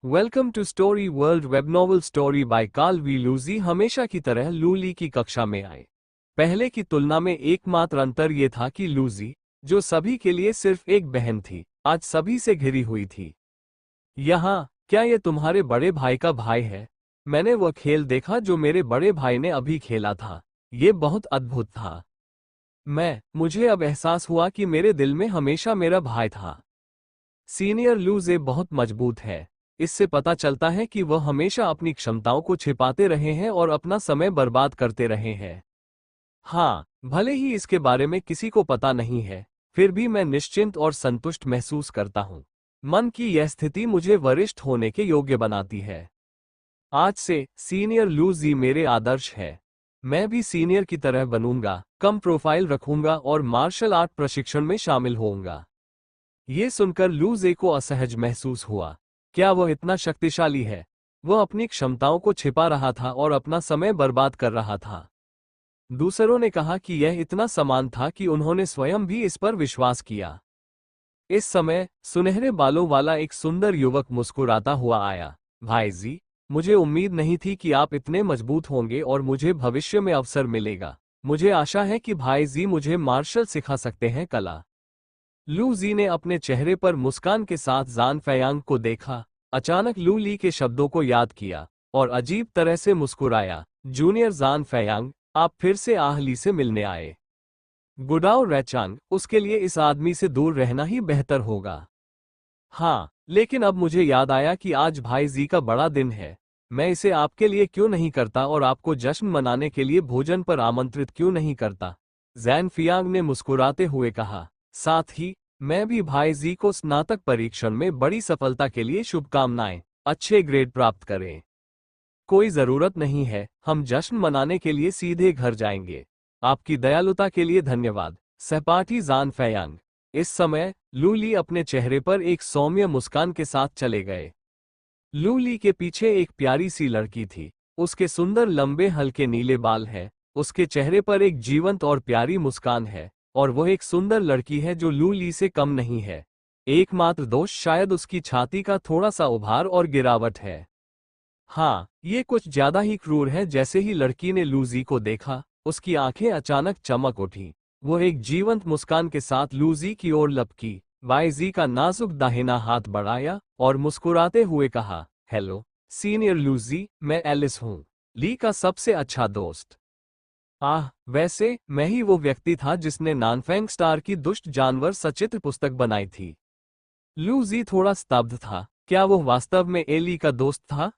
Welcome to story world web novel story by Carl V Luzi. हमेशा की तरह लूली की कक्षा में आए। पहले की तुलना में एकमात्र अंतर ये था कि लूजी, जो सभी के लिए सिर्फ एक बहन थी, आज सभी से घिरी हुई थी। यहाँ, क्या ये तुम्हारे बड़े भाई का भाई है? मैंने वह खेल देखा जो मेरे बड़े भाई ने अभी खेला था। ये बहुत अद्भुत था। मुझे अब एहसास हुआ कि मेरे दिल में हमेशा मेरा भाई था। सीनियर लूजे बहुत मजबूत है। इससे पता चलता है कि वह हमेशा अपनी क्षमताओं को छिपाते रहे हैं और अपना समय बर्बाद करते रहे हैं। हाँ, भले ही इसके बारे में किसी को पता नहीं है, फिर भी मैं निश्चिंत और संतुष्ट महसूस करता हूँ। मन की यह स्थिति मुझे वरिष्ठ होने के योग्य बनाती है। आज से सीनियर लूजी मेरे आदर्श है। मैं भी सीनियर की तरह बनूंगा, कम प्रोफाइल रखूंगा और मार्शल आर्ट प्रशिक्षण में शामिल होऊंगा। ये सुनकर लूजे को असहज महसूस हुआ। क्या वह इतना शक्तिशाली है? वह अपनी क्षमताओं को छिपा रहा था और अपना समय बर्बाद कर रहा था। दूसरों ने कहा कि यह इतना समान था कि उन्होंने स्वयं भी इस पर विश्वास किया। इस समय सुनहरे बालों वाला एक सुंदर युवक मुस्कुराता हुआ आया। भाई जी, मुझे उम्मीद नहीं थी कि आप इतने मजबूत होंगे और मुझे भविष्य में अवसर मिलेगा। मुझे आशा है कि भाई जी मुझे मार्शल सिखा सकते हैं। कला। लू जी ने अपने चेहरे पर मुस्कान के साथ जान फैयांग को देखा। अचानक लू ली के शब्दों को याद किया और अजीब तरह से मुस्कुराया। जूनियर जान फैयांग, आप फिर से आहली से मिलने आए। गुडाओ रैचांग, उसके लिए इस आदमी से दूर रहना ही बेहतर होगा। हाँ, लेकिन अब मुझे याद आया कि आज भाई जी का बड़ा दिन है। मैं इसे आपके लिए क्यों नहीं करता और आपको जश्न मनाने के लिए भोजन पर आमंत्रित क्यों नहीं करता? जैन फियांग ने मुस्कुराते हुए कहा। साथ ही, मैं भी भाई जी को स्नातक परीक्षण में बड़ी सफलता के लिए शुभकामनाएं। अच्छे ग्रेड प्राप्त करें। कोई जरूरत नहीं है, हम जश्न मनाने के लिए सीधे घर जाएंगे। आपकी दयालुता के लिए धन्यवाद, सहपाठी जान फैयांग। इस समय लू ली अपने चेहरे पर एक सौम्य मुस्कान के साथ चले गए। लू ली के पीछे एक प्यारी सी लड़की थी। उसके सुंदर लंबे हल्के नीले बाल हैं। उसके चेहरे पर एक जीवंत और प्यारी मुस्कान है, और वह एक सुंदर लड़की है जो लू ली से कम नहीं है। एकमात्र दोष शायद उसकी छाती का थोड़ा सा उभार और गिरावट है। हाँ, ये कुछ ज्यादा ही क्रूर है। जैसे ही लड़की ने लूजी को देखा, उसकी आंखें अचानक चमक उठी। वो एक जीवंत मुस्कान के साथ लूजी की ओर लपकी। वाईजी का नाजुक दाहिना हाथ बढ़ाया और मुस्कुराते हुए कहा, हेलो सीनियर लूजी, मैं एलिस हूँ, ली का सबसे अच्छा दोस्त। वैसे मैं ही वो व्यक्ति था जिसने नानफेंग स्टार की दुष्ट जानवर सचित्र पुस्तक बनाई थी। लूजी थोड़ा स्तब्ध था। क्या वो वास्तव में एली का दोस्त था?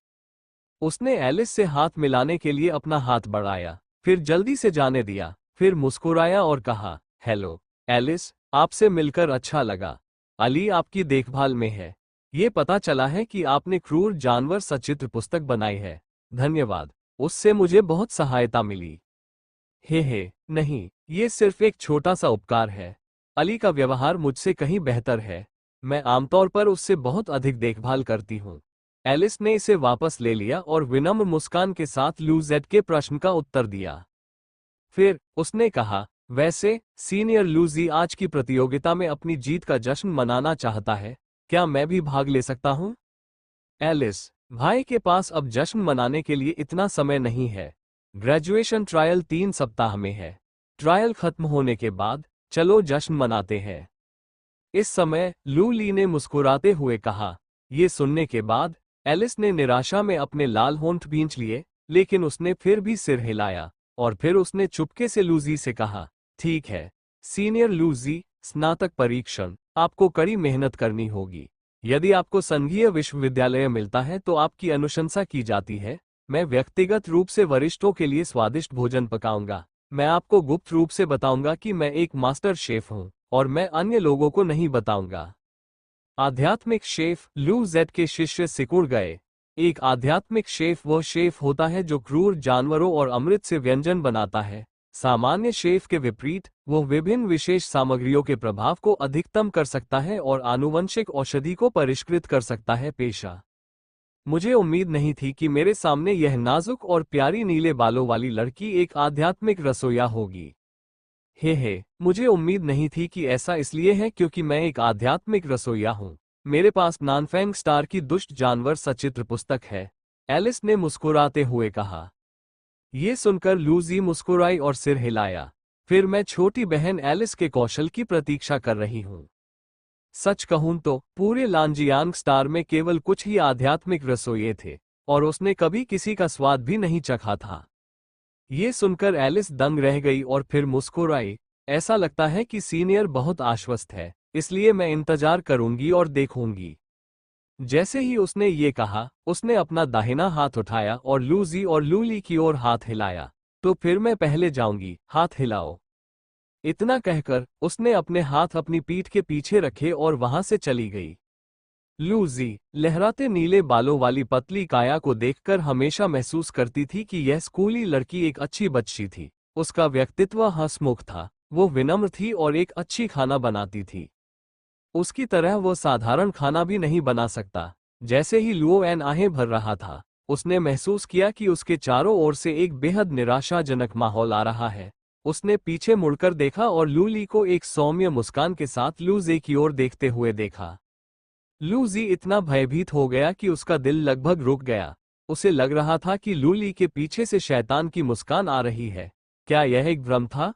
उसने एलिस से हाथ मिलाने के लिए अपना हाथ बढ़ाया, फिर जल्दी से जाने दिया, फिर मुस्कुराया और कहा, हेलो एलिस, आपसे मिलकर अच्छा लगा। अली आपकी देखभाल में है। ये पता चला है कि आपने क्रूर जानवर सचित्र पुस्तक बनाई है। धन्यवाद, उससे मुझे बहुत सहायता मिली। हे, नहीं, ये सिर्फ एक छोटा सा उपकार है। अली का व्यवहार मुझसे कहीं बेहतर है। मैं आमतौर पर उससे बहुत अधिक देखभाल करती हूँ। एलिस ने इसे वापस ले लिया और विनम्र मुस्कान के साथ लूजेट के प्रश्न का उत्तर दिया। फिर उसने कहा, वैसे सीनियर लूजी आज की प्रतियोगिता में अपनी जीत का जश्न मनाना चाहता है। क्या मैं भी भाग ले सकता हूँ? एलिस, भाई के पास अब जश्न मनाने के लिए इतना समय नहीं है। ग्रेजुएशन ट्रायल 3 सप्ताह में है। ट्रायल खत्म होने के बाद चलो जश्न मनाते हैं। इस समय लू ली ने मुस्कुराते हुए कहा। ये सुनने के बाद एलिस ने निराशा में अपने लाल होंठ भींच लिए, लेकिन उसने फिर भी सिर हिलाया और फिर उसने चुपके से लूजी से कहा, ठीक है सीनियर लूजी, स्नातक परीक्षण, आपको कड़ी मेहनत करनी होगी। यदि आपको संघीय विश्वविद्यालय मिलता है तो आपकी अनुशंसा की जाती है। मैं व्यक्तिगत रूप से वरिष्ठों के लिए स्वादिष्ट भोजन पकाऊंगा। मैं आपको गुप्त रूप से बताऊंगा कि मैं एक मास्टर शेफ हूं, और मैं अन्य लोगों को नहीं बताऊंगा। आध्यात्मिक शेफ लू जेड के शिष्य सिकुड़ गए। एक आध्यात्मिक शेफ वह शेफ होता है जो क्रूर जानवरों और अमृत से व्यंजन बनाता है। सामान्य शेफ के विपरीत, वह विभिन्न विशेष सामग्रियों के प्रभाव को अधिकतम कर सकता है और आनुवंशिक औषधि को परिष्कृत कर सकता है। पेशा। मुझे उम्मीद नहीं थी कि मेरे सामने यह नाजुक और प्यारी नीले बालों वाली लड़की एक आध्यात्मिक रसोइया होगी। मुझे उम्मीद नहीं थी कि ऐसा इसलिए है क्योंकि मैं एक आध्यात्मिक रसोइया हूँ। मेरे पास नानफेंग स्टार की दुष्ट जानवर सचित्र पुस्तक है, एलिस ने मुस्कुराते हुए कहा। ये सुनकर लूजी मुस्कुराई और सिर हिलाया। फिर मैं छोटी बहन एलिस के कौशल की प्रतीक्षा कर रही हूँ। सच कहूं तो पूरे लांजियांग स्टार में केवल कुछ ही आध्यात्मिक रसोइये थे, और उसने कभी किसी का स्वाद भी नहीं चखा था। ये सुनकर एलिस दंग रह गई और फिर मुस्कुराई। ऐसा लगता है कि सीनियर बहुत आश्वस्त है, इसलिए मैं इंतजार करूंगी और देखूंगी। जैसे ही उसने ये कहा, उसने अपना दाहिना हाथ उठाया और लूजी और लूली की ओर हाथ हिलाया। तो फिर मैं पहले जाऊंगी, हाथ हिलाओ। इतना कहकर उसने अपने हाथ अपनी पीठ के पीछे रखे और वहां से चली गई। लूजी लहराते नीले बालों वाली पतली काया को देखकर हमेशा महसूस करती थी कि यह स्कूली लड़की एक अच्छी बच्ची थी। उसका व्यक्तित्व हंसमुख था, वो विनम्र थी और एक अच्छी खाना बनाती थी। उसकी तरह वो साधारण खाना भी नहीं बना सकता। जैसे ही लुओ एन आहें भर रहा था, उसने महसूस किया कि उसके चारों ओर से एक बेहद निराशाजनक माहौल आ रहा है। उसने पीछे मुड़कर देखा और लूली को एक सौम्य मुस्कान के साथ लूजे की ओर देखते हुए देखा। लूजी इतना भयभीत हो गया कि उसका दिल लगभग रुक गया। उसे लग रहा था कि लूली के पीछे से शैतान की मुस्कान आ रही है। क्या यह एक भ्रम था?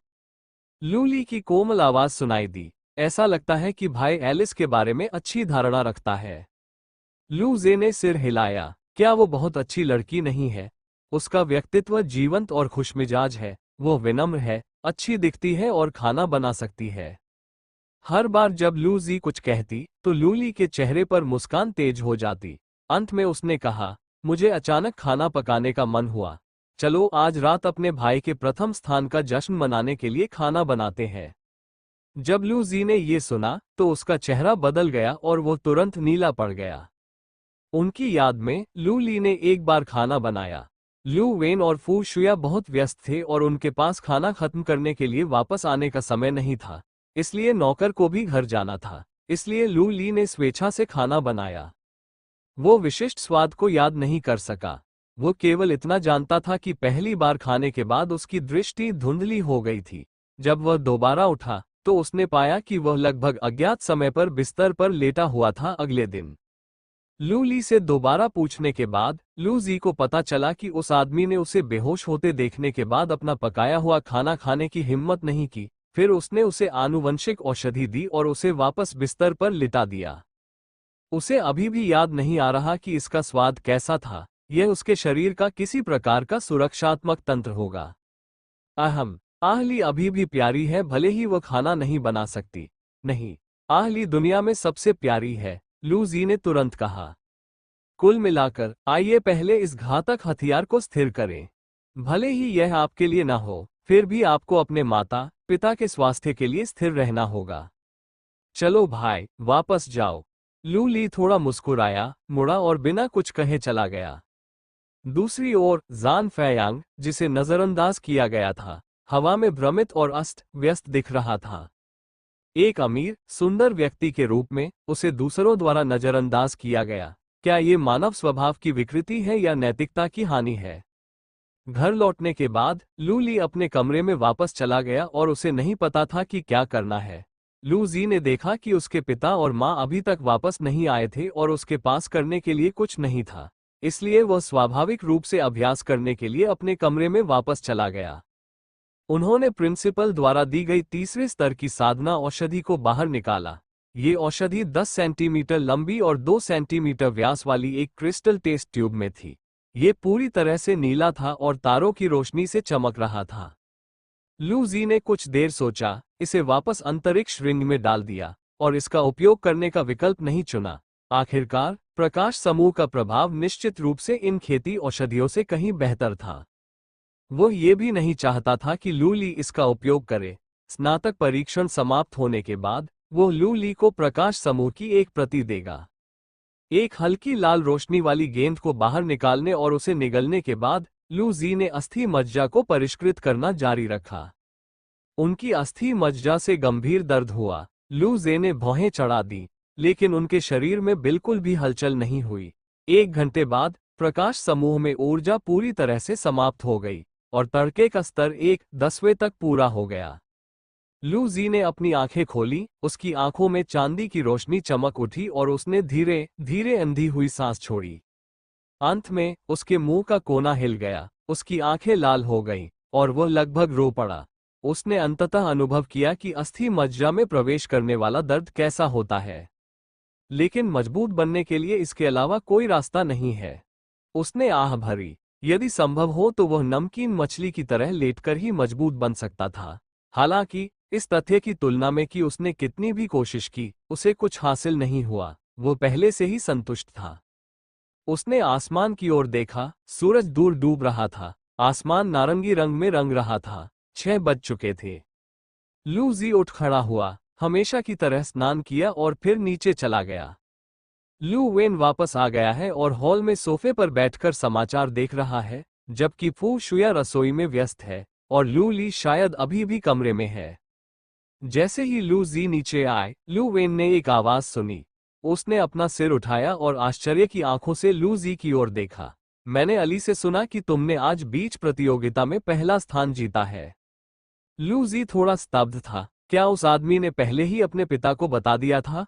लूली की कोमल आवाज सुनाई दी। ऐसा लगता है कि भाई एलिस के बारे में अच्छी धारणा रखता है। लूजे ने सिर हिलाया। क्या वो बहुत अच्छी लड़की नहीं है? उसका व्यक्तित्व जीवंत और खुशमिजाज है। वो विनम्र है, अच्छी दिखती है और खाना बना सकती है। हर बार जब लूजी कुछ कहती, तो लूली के चेहरे पर मुस्कान तेज हो जाती। अंत में उसने कहा, मुझे अचानक खाना पकाने का मन हुआ। चलो आज रात अपने भाई के प्रथम स्थान का जश्न मनाने के लिए खाना बनाते हैं। जब लूजी ने ये सुना, तो उसका चेहरा बदल गया और वो तुरंत नीला पड़ गया। उनकी याद में लू ली ने एक बार खाना बनाया। लू वेन और फू शुया बहुत व्यस्त थे और उनके पास खाना खत्म करने के लिए वापस आने का समय नहीं था, इसलिए नौकर को भी घर जाना था। इसलिए लू ली ने स्वेच्छा से खाना बनाया। वो विशिष्ट स्वाद को याद नहीं कर सका। वो केवल इतना जानता था कि पहली बार खाने के बाद उसकी दृष्टि धुंधली हो गई थी। जब वह दोबारा उठा, तो उसने पाया कि वह लगभग अज्ञात समय पर बिस्तर पर लेटा हुआ था। अगले दिन लू ली से दोबारा पूछने के बाद लू जी को पता चला कि उस आदमी ने उसे बेहोश होते देखने के बाद अपना पकाया हुआ खाना खाने की हिम्मत नहीं की। फिर उसने उसे आनुवंशिक औषधि दी और उसे वापस बिस्तर पर लिटा दिया। उसे अभी भी याद नहीं आ रहा कि इसका स्वाद कैसा था। यह उसके शरीर का किसी प्रकार का सुरक्षात्मक तंत्र होगा। अहम आहली अभी भी प्यारी है, भले ही वह खाना नहीं बना सकती। नहीं, आहली दुनिया में सबसे प्यारी है, लू जी ने तुरंत कहा। कुल मिलाकर आइए पहले इस घातक हथियार को स्थिर करें। भले ही यह आपके लिए ना हो, फिर भी आपको अपने माता पिता के स्वास्थ्य के लिए स्थिर रहना होगा। चलो भाई, वापस जाओ। लू ली थोड़ा मुस्कुराया, मुड़ा और बिना कुछ कहे चला गया। दूसरी ओर जान फैयांग, जिसे नजरअंदाज किया गया था, हवा में भ्रमित और अस्त व्यस्त दिख रहा था। एक अमीर सुंदर व्यक्ति के रूप में उसे दूसरों द्वारा नजरअंदाज किया गया। क्या ये मानव स्वभाव की विकृति है या नैतिकता की हानि है? घर लौटने के बाद लू ली अपने कमरे में वापस चला गया और उसे नहीं पता था कि क्या करना है। लू जी ने देखा कि उसके पिता और माँ अभी तक वापस नहीं आए थे और उसके पास करने के लिए कुछ नहीं था, इसलिए वह स्वाभाविक रूप से अभ्यास करने के लिए अपने कमरे में वापस चला गया। उन्होंने प्रिंसिपल द्वारा दी गई तीसरे स्तर की साधना औषधि को बाहर निकाला। ये औषधि 10 सेंटीमीटर लंबी और 2 सेंटीमीटर व्यास वाली एक क्रिस्टल टेस्ट ट्यूब में थी। ये पूरी तरह से नीला था और तारों की रोशनी से चमक रहा था। लू जी ने कुछ देर सोचा, इसे वापस अंतरिक्ष रिंग में डाल दिया और इसका उपयोग करने का विकल्प नहीं चुना। आखिरकार प्रकाश समूह का प्रभाव निश्चित रूप से इन खेती औषधियों से कहीं बेहतर था। वो ये भी नहीं चाहता था कि लू ली इसका उपयोग करे। स्नातक परीक्षण समाप्त होने के बाद वो लू ली को प्रकाश समूह की एक प्रति देगा। एक हल्की लाल रोशनी वाली गेंद को बाहर निकालने और उसे निगलने के बाद लू जी ने अस्थि मज्जा को परिष्कृत करना जारी रखा। उनकी अस्थि मज्जा से गंभीर दर्द हुआ। लू जे ने भौहें चढ़ा दी, लेकिन उनके शरीर में बिल्कुल भी हलचल नहीं हुई। 1 घंटे बाद प्रकाश समूह में ऊर्जा पूरी तरह से समाप्त हो गई और तड़के का स्तर 1/10 तक पूरा हो गया। लू जी ने अपनी आंखें खोली, उसकी आंखों में चांदी की रोशनी चमक उठी और उसने धीरे धीरे अंधी हुई सांस छोड़ी। अंत में उसके मुंह का कोना हिल गया, उसकी आंखें लाल हो गईं और वह लगभग रो पड़ा। उसने अंततः अनुभव किया कि अस्थि मज्जा में प्रवेश करने वाला दर्द कैसा होता है। लेकिन मजबूत बनने के लिए इसके अलावा कोई रास्ता नहीं है। उसने आह भरी। यदि संभव हो तो वह नमकीन मछली की तरह लेटकर ही मजबूत बन सकता था। हालांकि इस तथ्य की तुलना में कि उसने कितनी भी कोशिश की, उसे कुछ हासिल नहीं हुआ, वो पहले से ही संतुष्ट था। उसने आसमान की ओर देखा, सूरज दूर डूब रहा था, आसमान नारंगी रंग में रंग रहा था। 6 बज चुके थे। लू जी उठ खड़ा हुआ, हमेशा की तरह स्नान किया और फिर नीचे चला गया। लू वेन वापस आ गया है और हॉल में सोफे पर बैठकर समाचार देख रहा है, जबकि फू शुया रसोई में व्यस्त है और लू ली शायद अभी भी कमरे में है। जैसे ही लू जी नीचे आए, लू वेन ने एक आवाज सुनी। उसने अपना सिर उठाया और आश्चर्य की आंखों से लू जी की ओर देखा। मैंने अली से सुना कि तुमने आज बीच प्रतियोगिता में पहला स्थान जीता है। लू जी थोड़ा स्तब्ध था। क्या उस आदमी ने पहले ही अपने पिता को बता दिया था?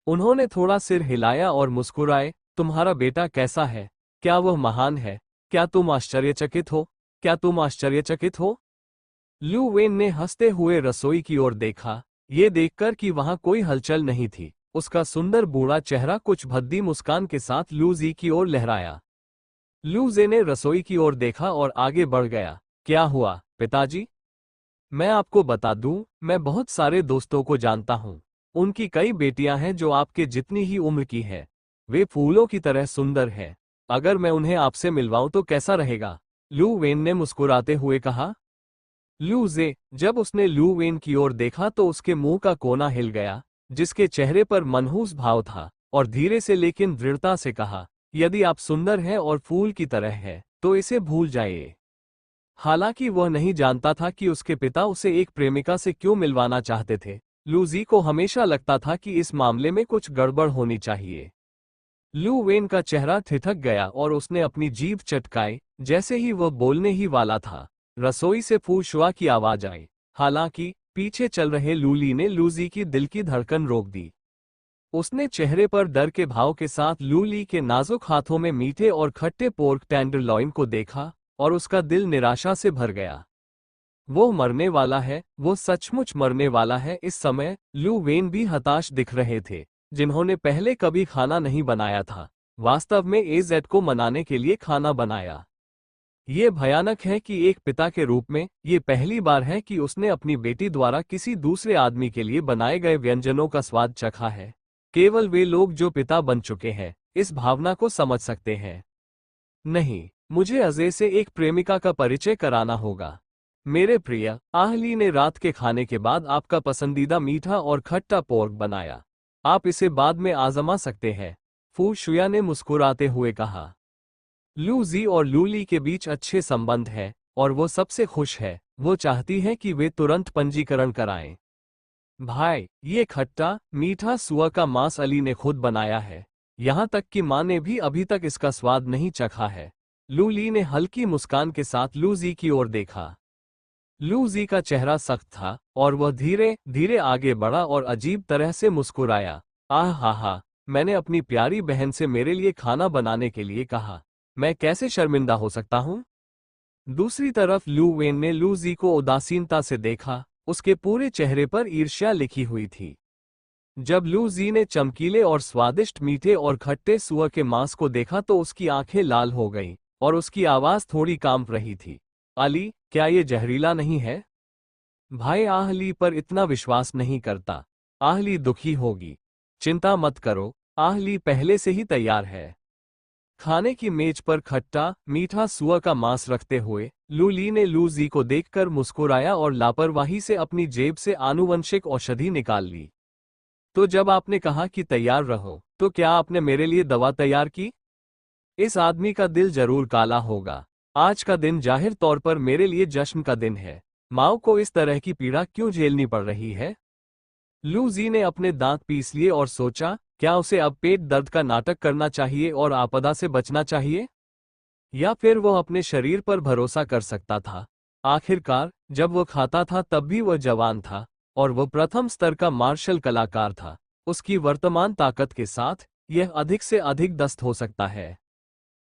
उन्होंने थोड़ा सिर हिलाया और मुस्कुराए। तुम्हारा बेटा कैसा है? क्या वह महान है? क्या तुम आश्चर्यचकित हो? क्या तुम आश्चर्यचकित हो? लू वेन ने हंसते हुए रसोई की ओर देखा, ये देखकर कि वहां कोई हलचल नहीं थी। उसका सुंदर बूढ़ा चेहरा कुछ भद्दी मुस्कान के साथ लू जी की ओर लहराया। लू जे ने रसोई की ओर देखा और आगे बढ़ गया। क्या हुआ, पिताजी? मैं आपको बता दूं, मैं बहुत सारे दोस्तों को जानता हूं। उनकी कई बेटियां हैं जो आपके जितनी ही उम्र की है। वे फूलों की तरह सुंदर हैं। अगर मैं उन्हें आपसे मिलवाऊं तो कैसा रहेगा? लू वेन ने मुस्कुराते हुए कहा। लू जे, जब उसने लू वेन की ओर देखा तो उसके मुंह का कोना हिल गया, जिसके चेहरे पर मनहूस भाव था, और धीरे से लेकिन दृढ़ता से कहा, यदि आप सुंदर हैं और फूल की तरह हैं, तो इसे भूल जाइए। हालांकि वह नहीं जानता था कि उसके पिता उसे एक प्रेमिका से क्यों मिलवाना चाहते थे। लू जी को हमेशा लगता था कि इस मामले में कुछ गड़बड़ होनी चाहिए। लू वेन का चेहरा ठिठक गया और उसने अपनी जीभ चटकाई। जैसे ही वह बोलने ही वाला था, रसोई से फू शुआ की आवाज आई। हालांकि पीछे चल रहे लूली ने लूजी की दिल की धड़कन रोक दी। उसने चेहरे पर डर के भाव के साथ लूली के नाजुक हाथों में मीठे और खट्टे पोर्क टेंडरलॉइन को देखा और उसका दिल निराशा से भर गया। वो मरने वाला है, वो सचमुच मरने वाला है। इस समय लू वेन भी हताश दिख रहे थे, जिन्होंने पहले कभी खाना नहीं बनाया था, वास्तव में एजेड को मनाने के लिए खाना बनाया। ये भयानक है कि एक पिता के रूप में ये पहली बार है कि उसने अपनी बेटी द्वारा किसी दूसरे आदमी के लिए बनाए गए व्यंजनों का स्वाद चखा है। केवल वे लोग जो पिता बन चुके हैं इस भावना को समझ सकते हैं। नहीं, मुझे अजय से एक प्रेमिका का परिचय कराना होगा। मेरे प्रिय, आहली ने रात के खाने के बाद आपका पसंदीदा मीठा और खट्टा पोर्क बनाया। आप इसे बाद में आजमा सकते हैं। फू शुया ने मुस्कुराते हुए कहा। लू जी और लूली के बीच अच्छे संबंध हैं और वो सबसे खुश है। वो चाहती है कि वे तुरंत पंजीकरण कराएं। भाई, ये खट्टा मीठा सुअर का मांस अली ने खुद बनाया है। यहाँ तक कि माँ ने भी अभी तक इसका स्वाद नहीं चखा है। लूली ने हल्की मुस्कान के साथ लू जी की ओर देखा। लू जी का चेहरा सख्त था और वह धीरे धीरे आगे बढ़ा और अजीब तरह से मुस्कुराया। आह हा हा, मैंने अपनी प्यारी बहन से मेरे लिए खाना बनाने के लिए कहा। मैं कैसे शर्मिंदा हो सकता हूँ? दूसरी तरफ लू वेन ने लू जी को उदासीनता से देखा। उसके पूरे चेहरे पर ईर्ष्या लिखी हुई थी। जब लू जी ने चमकीले और स्वादिष्ट मीठे और खट्टे सुअर के मांस को देखा तो उसकी आंखें लाल हो गईं और उसकी आवाज थोड़ी कांप रही थी। अली, क्या ये जहरीला नहीं है? भाई आहली पर इतना विश्वास नहीं करता। आहली दुखी होगी। चिंता मत करो, आहली पहले से ही तैयार है। खाने की मेज पर खट्टा मीठा सुअर का मांस रखते हुए लूली ने लू जी को देखकर मुस्कुराया और लापरवाही से अपनी जेब से आनुवंशिक औषधि निकाल ली। तो जब आपने कहा कि तैयार रहो, तो क्या आपने मेरे लिए दवा तैयार की? इस आदमी का दिल जरूर काला होगा। आज का दिन जाहिर तौर पर मेरे लिए जश्न का दिन है। माओ को इस तरह की पीड़ा क्यों झेलनी पड़ रही है? लू जी ने अपने दांत पीस लिए और सोचा, क्या उसे अब पेट दर्द का नाटक करना चाहिए और आपदा से बचना चाहिए? या फिर वह अपने शरीर पर भरोसा कर सकता था आखिरकार जब वह खाता था तब भी वह जवान था और वह प्रथम स्तर का मार्शल कलाकार था। उसकी वर्तमान ताकत के साथ यह अधिक से अधिक दस्त हो सकता है।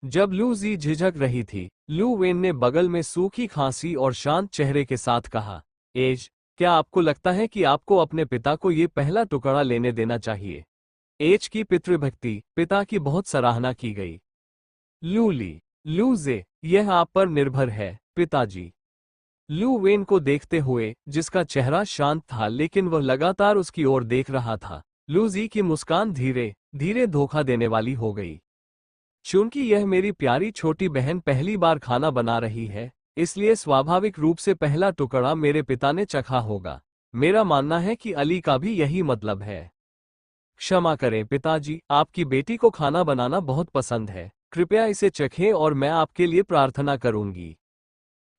जब लू जी झिझक रही थी, लू वेन ने बगल में सूखी खांसी और शांत चेहरे के साथ कहा, एज, क्या आपको लगता है कि आपको अपने पिता को ये पहला टुकड़ा लेने देना चाहिए? एज की पितृभक्ति, पिता की बहुत सराहना की गई। लूली, लूजे, यह आप पर निर्भर है, पिताजी। लू वेन को देखते हुए, जिसका चेहरा शांत था लेकिन वह लगातार उसकी ओर देख रहा था, लू जी की मुस्कान धीरे धीरे धोखा देने वाली हो गई। चूंकि यह मेरी प्यारी छोटी बहन पहली बार खाना बना रही है, इसलिए स्वाभाविक रूप से पहला टुकड़ा मेरे पिता ने चखा होगा। मेरा मानना है कि अली का भी यही मतलब है। क्षमा करें पिताजी, आपकी बेटी को खाना बनाना बहुत पसंद है। कृपया इसे चखें और मैं आपके लिए प्रार्थना करूंगी।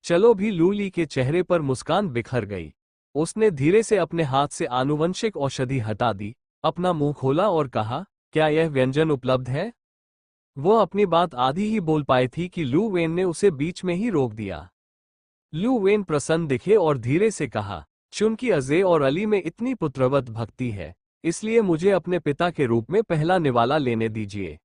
चलो भी। लूली के चेहरे पर मुस्कान बिखर गई। उसने धीरे से अपने हाथ से आनुवंशिक औषधि हटा दी, अपना मुंह खोला और कहा, क्या यह व्यंजन उपलब्ध है? वो अपनी बात आधी ही बोल पाई थी कि लू वेन ने उसे बीच में ही रोक दिया। लू वेन प्रसन्न दिखे और धीरे से कहा, चूंकि अजय और अली में इतनी पुत्रवत भक्ति है, इसलिए मुझे अपने पिता के रूप में पहला निवाला लेने दीजिए।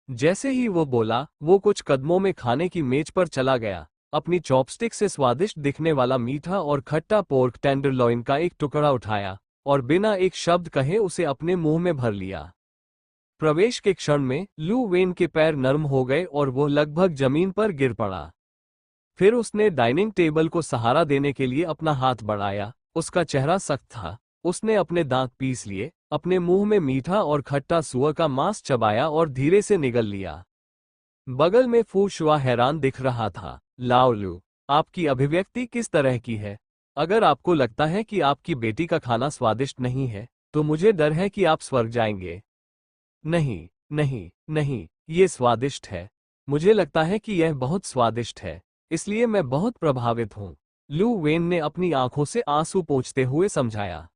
जैसे ही वो बोला, वो कुछ कदमों में खाने की मेज पर चला गया, अपनी चॉपस्टिक से स्वादिष्ट दिखने वाला मीठा और खट्टा पोर्क टेंडरलॉइन का एक टुकड़ा उठाया और बिना एक शब्द कहे उसे अपने मुंह में भर लिया। प्रवेश के क्षण में लू वेन के पैर नर्म हो गए और वो लगभग जमीन पर गिर पड़ा। फिर उसने डाइनिंग टेबल को सहारा देने के लिए अपना हाथ बढ़ाया। उसका चेहरा सख्त था। उसने अपने दांत पीस लिए, अपने मुंह में मीठा और खट्टा सुअर का मांस चबाया और धीरे से निगल लिया। बगल में फू शुआ हैरान दिख रहा था। लाओलू, आपकी अभिव्यक्ति किस तरह की है? अगर आपको लगता है कि आपकी बेटी का खाना स्वादिष्ट नहीं है, तो मुझे डर है कि आप स्वर्ग जाएंगे। नहीं, नहीं, नहीं, ये स्वादिष्ट है। मुझे लगता है कि यह बहुत स्वादिष्ट है, इसलिए मैं बहुत प्रभावित हूँ। लू वेन ने अपनी आंखों से आंसू पोंछते हुए समझाया।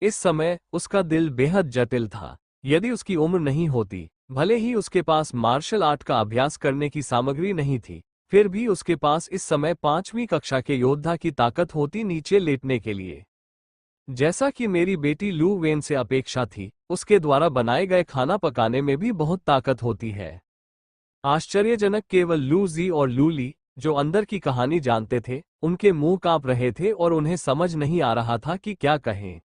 इस समय उसका दिल बेहद जटिल था। यदि उसकी उम्र नहीं होती, भले ही उसके पास मार्शल आर्ट का अभ्यास करने की सामग्री नहीं थी, फिर भी उसके पास इस समय 5वीं कक्षा के योद्धा की ताकत होती नीचे लेटने के लिए। जैसा कि मेरी बेटी लू वेन से अपेक्षा थी, उसके द्वारा बनाए गए खाना पकाने में भी बहुत ताकत होती है। आश्चर्यजनक, केवल लू जी और लूली, जो अंदर की कहानी जानते थे, उनके मुंह कांप रहे थे और उन्हें समझ नहीं आ रहा था कि क्या कहें।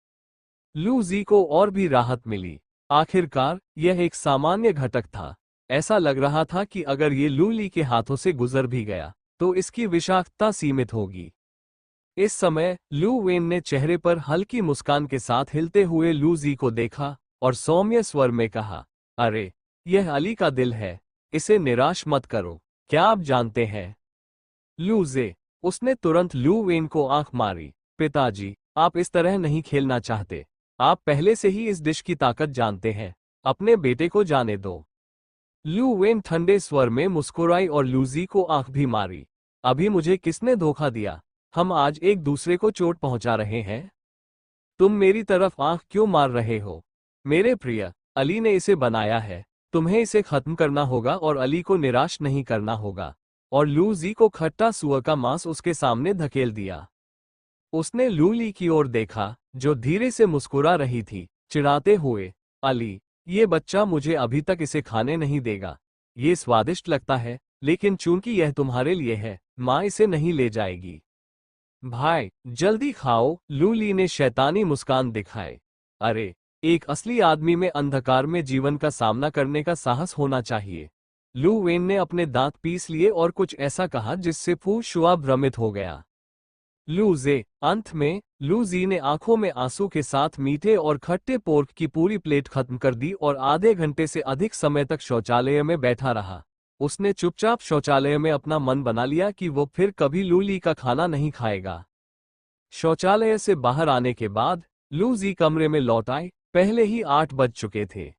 लू जी को और भी राहत मिली। आखिरकार यह एक सामान्य घटक था। ऐसा लग रहा था कि अगर ये लूली के हाथों से गुजर भी गया, तो इसकी विषाक्तता सीमित होगी। इस समय लू वेन ने चेहरे पर हल्की मुस्कान के साथ हिलते हुए लू जी को देखा और सौम्य स्वर में कहा, अरे, यह अली का दिल है, इसे निराश मत करो। क्या आप जानते हैं लूजे? उसने तुरंत लू वेन को आंख मारी। पिताजी, आप इस तरह नहीं खेलना चाहते। आप पहले से ही इस डिश की ताकत जानते हैं। अपने बेटे को जाने दो। लू वेन ठंडे स्वर में मुस्कुराई और लूजी को आंख भी मारी। अभी मुझे किसने धोखा दिया? हम आज एक दूसरे को चोट पहुंचा रहे हैं। तुम मेरी तरफ आंख क्यों मार रहे हो? मेरे प्रिय, अली ने इसे बनाया है। तुम्हें इसे खत्म करना होगा और अली को निराश नहीं करना होगा। और लू जी को खट्टा सुअर का मांस उसके सामने धकेल दिया। उसने लूली की ओर देखा, जो धीरे से मुस्कुरा रही थी, चिढ़ाते हुए, अली, ये बच्चा मुझे अभी तक इसे खाने नहीं देगा। ये स्वादिष्ट लगता है, लेकिन चूंकि यह तुम्हारे लिए है, माँ इसे नहीं ले जाएगी। भाई, जल्दी खाओ। लूली ने शैतानी मुस्कान दिखाए। अरे, एक असली आदमी में अंधकार में जीवन का सामना करने का साहस होना चाहिए। लू वेन ने अपने दांत पीस लिए और कुछ ऐसा कहा जिससे फू शुआ भ्रमित हो गया। लूजे, अंत में लू जी ने आंखों में आंसू के साथ मीठे और खट्टे पोर्क की पूरी प्लेट खत्म कर दी और आधे घंटे से अधिक समय तक शौचालय में बैठा रहा। उसने चुपचाप शौचालय में अपना मन बना लिया कि वो फिर कभी लूली का खाना नहीं खाएगा। शौचालय से बाहर आने के बाद लू जी कमरे में लौट आए। पहले ही 8 बज चुके थे।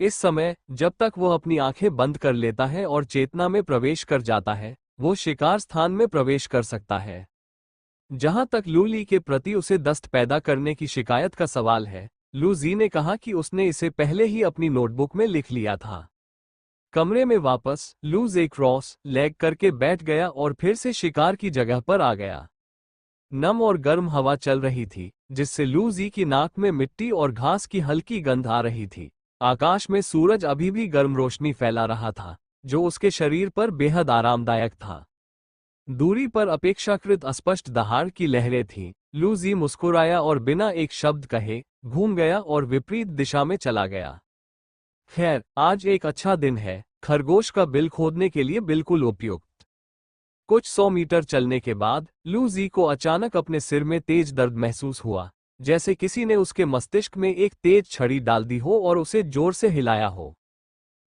इस समय जब तक वो अपनी आंखें बंद कर लेता है और चेतना में प्रवेश कर जाता है, वो शिकार स्थान में प्रवेश कर सकता है। जहां तक लूली के प्रति उसे दस्त पैदा करने की शिकायत का सवाल है, लू जी ने कहा कि उसने इसे पहले ही अपनी नोटबुक में लिख लिया था। कमरे में वापस लूज एक क्रॉस लेग करके बैठ गया और फिर से शिकार की जगह पर आ गया। नम और गर्म हवा चल रही थी, जिससे लूजी की नाक में मिट्टी और घास की हल्की गंध आ रही थी। आकाश में सूरज अभी भी गर्म रोशनी फैला रहा था, जो उसके शरीर पर बेहद आरामदायक था। दूरी पर अपेक्षाकृत अस्पष्ट दहाड़ की लहरें थीं। लूजी मुस्कुराया और बिना एक शब्द कहे घूम गया और विपरीत दिशा में चला गया। खैर, आज एक अच्छा दिन है, खरगोश का बिल खोदने के लिए बिल्कुल उपयुक्त। कुछ 100 मीटर चलने के बाद लूजी को अचानक अपने सिर में तेज दर्द महसूस हुआ, जैसे किसी ने उसके मस्तिष्क में एक तेज छड़ी डाल दी हो और उसे जोर से हिलाया हो।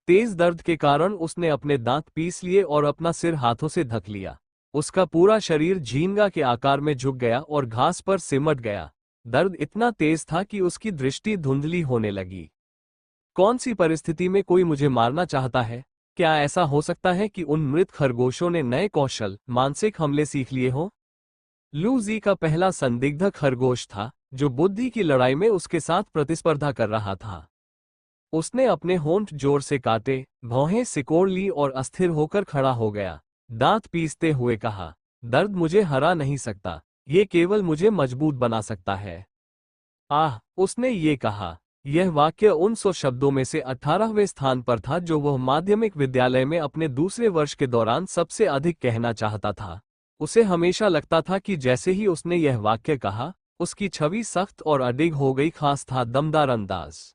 तेज दर्द के कारण उसने अपने दांत पीस लिए और अपना सिर हाथों से ढक लिया। उसका पूरा शरीर झींगा के आकार में झुक गया और घास पर सिमट गया। दर्द इतना तेज था कि उसकी दृष्टि धुंधली होने लगी। कौन सी परिस्थिति में कोई मुझे मारना चाहता है? क्या ऐसा हो सकता है कि उन मृत खरगोशों ने नए कौशल, मानसिक हमले सीख लिए हों? लूजी का पहला संदिग्ध खरगोश था, जो बुद्धि की लड़ाई में उसके साथ प्रतिस्पर्धा कर रहा था। उसने अपने होंठ जोर से काटे, भौहें सिकोड़ ली और अस्थिर होकर खड़ा हो गया। दांत पीसते हुए कहा, दर्द मुझे हरा नहीं सकता, ये केवल मुझे मजबूत बना सकता है। आह, उसने ये कहा। यह वाक्य उन 100 शब्दों में से 18वें स्थान पर था जो वह माध्यमिक विद्यालय में अपने दूसरे वर्ष के दौरान सबसे अधिक कहना चाहता था। उसे हमेशा लगता था कि जैसे ही उसने यह वाक्य कहा, उसकी छवि सख्त और अडिग हो गई, खास था दमदार अंदाज।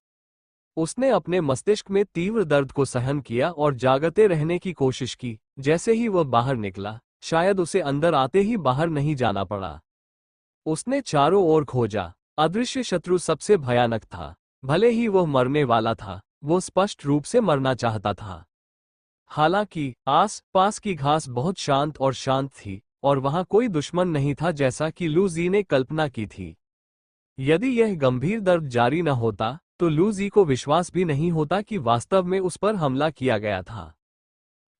उसने अपने मस्तिष्क में तीव्र दर्द को सहन किया और जागते रहने की कोशिश की। जैसे ही वह बाहर निकला, शायद उसे अंदर आते ही बाहर नहीं जाना पड़ा। उसने चारों ओर खोजा। अदृश्य शत्रु सबसे भयानक था। भले ही वह मरने वाला था, वो स्पष्ट रूप से मरना चाहता था। हालांकि आस पास की घास बहुत शांत और शांत थी, और वहां कोई दुश्मन नहीं था जैसा कि लूजी ने कल्पना की थी। यदि यह गंभीर दर्द जारी न होता, तो लूजी को विश्वास भी नहीं होता कि वास्तव में उस पर हमला किया गया था।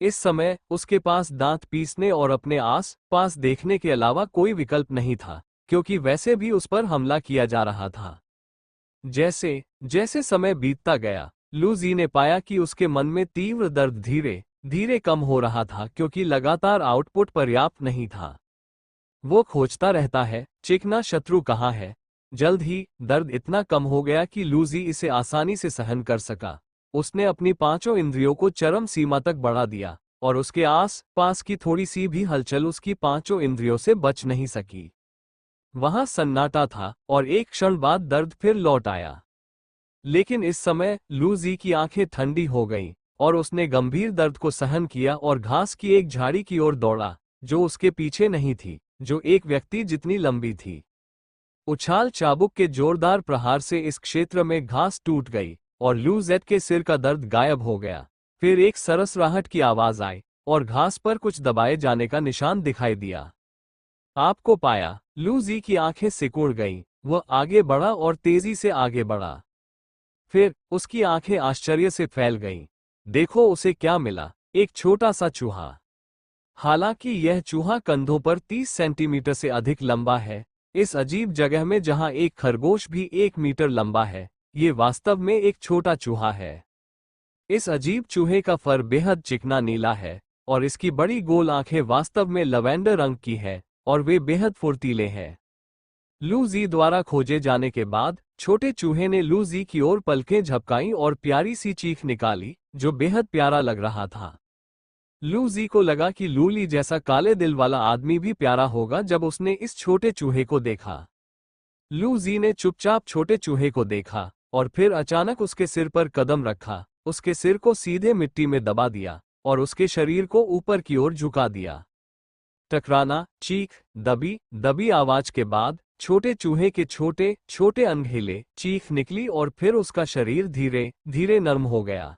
इस समय उसके पास दांत पीसने और अपने आस पास देखने के अलावा कोई विकल्प नहीं था, क्योंकि वैसे भी उस पर हमला किया जा रहा था। जैसे जैसे समय बीतता गया, लूजी ने पाया कि उसके मन में तीव्र दर्द धीरे धीरे कम हो रहा था, क्योंकि लगातार आउटपुट पर्याप्त नहीं था। वो खोजता रहता है, चिकना शत्रु कहाँ है। जल्द ही दर्द इतना कम हो गया कि लूजी इसे आसानी से सहन कर सका। उसने अपनी पांचों इंद्रियों को चरम सीमा तक बढ़ा दिया, और उसके आस पास की थोड़ी सी भी हलचल उसकी पांचों इंद्रियों से बच नहीं सकी। वहां सन्नाटा था, और एक क्षण बाद दर्द फिर लौट आया। लेकिन इस समय लूजी की आंखें ठंडी हो गईं, और उसने गंभीर दर्द को सहन किया और घास की एक झाड़ी की ओर दौड़ा, जो उसके पीछे नहीं थी, जो एक व्यक्ति जितनी लंबी थी। उछाल चाबुक के जोरदार प्रहार से इस क्षेत्र में घास टूट गई, और लूजेट के सिर का दर्द गायब हो गया। फिर एक सरसराहट की आवाज आई, और घास पर कुछ दबाए जाने का निशान दिखाई दिया। आपको पाया। लूजी की आंखें सिकुड़ गईं। वह आगे बढ़ा और तेजी से आगे बढ़ा। फिर उसकी आंखें आश्चर्य से फैल गईं। देखो उसे क्या मिला, एक छोटा सा चूहा। हालांकि यह चूहा कंधों पर 30 सेंटीमीटर से अधिक लंबा है। इस अजीब जगह में जहां एक खरगोश भी 1 मीटर लंबा है, ये वास्तव में एक छोटा चूहा है। इस अजीब चूहे का फर बेहद चिकना नीला है, और इसकी बड़ी गोल आंखें वास्तव में लवेंडर रंग की है, और वे बेहद फुर्तीले हैं। लूजी द्वारा खोजे जाने के बाद छोटे चूहे ने लूजी की ओर पलकें झपकाईं और प्यारी सी चीख निकाली, जो बेहद प्यारा लग रहा था। लूजी को लगा कि लूली जैसा काले दिल वाला आदमी भी प्यारा होगा जब उसने इस छोटे चूहे को देखा। लूजी ने चुपचाप छोटे चूहे को देखा, और फिर अचानक उसके सिर पर कदम रखा, उसके सिर को सीधे मिट्टी में दबा दिया, और उसके शरीर को ऊपर की ओर झुका दिया। टकराना, चीख, दबी दबी आवाज के बाद छोटे चूहे के छोटे छोटे अनगेले चीख निकली, और फिर उसका शरीर धीरे धीरे नर्म हो गया।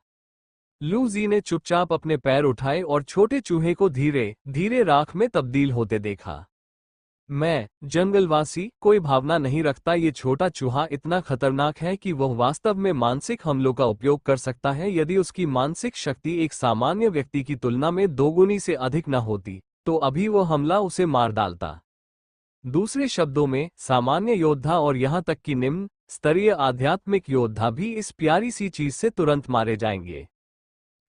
लूजी ने चुपचाप अपने पैर उठाए और छोटे चूहे को धीरे धीरे राख में तब्दील होते देखा। मैं, जंगलवासी, कोई भावना नहीं रखता। ये छोटा चूहा इतना खतरनाक है कि वह वास्तव में मानसिक हमलों का उपयोग कर सकता है। यदि उसकी मानसिक शक्ति एक सामान्य व्यक्ति की तुलना में दोगुनी से अधिक न होती, तो अभी वह हमला उसे मार डालता। दूसरे शब्दों में, सामान्य योद्धा और यहां तक कि निम्न स्तरीय आध्यात्मिक योद्धा भी इस प्यारी सी चीज से तुरंत मारे जाएंगे।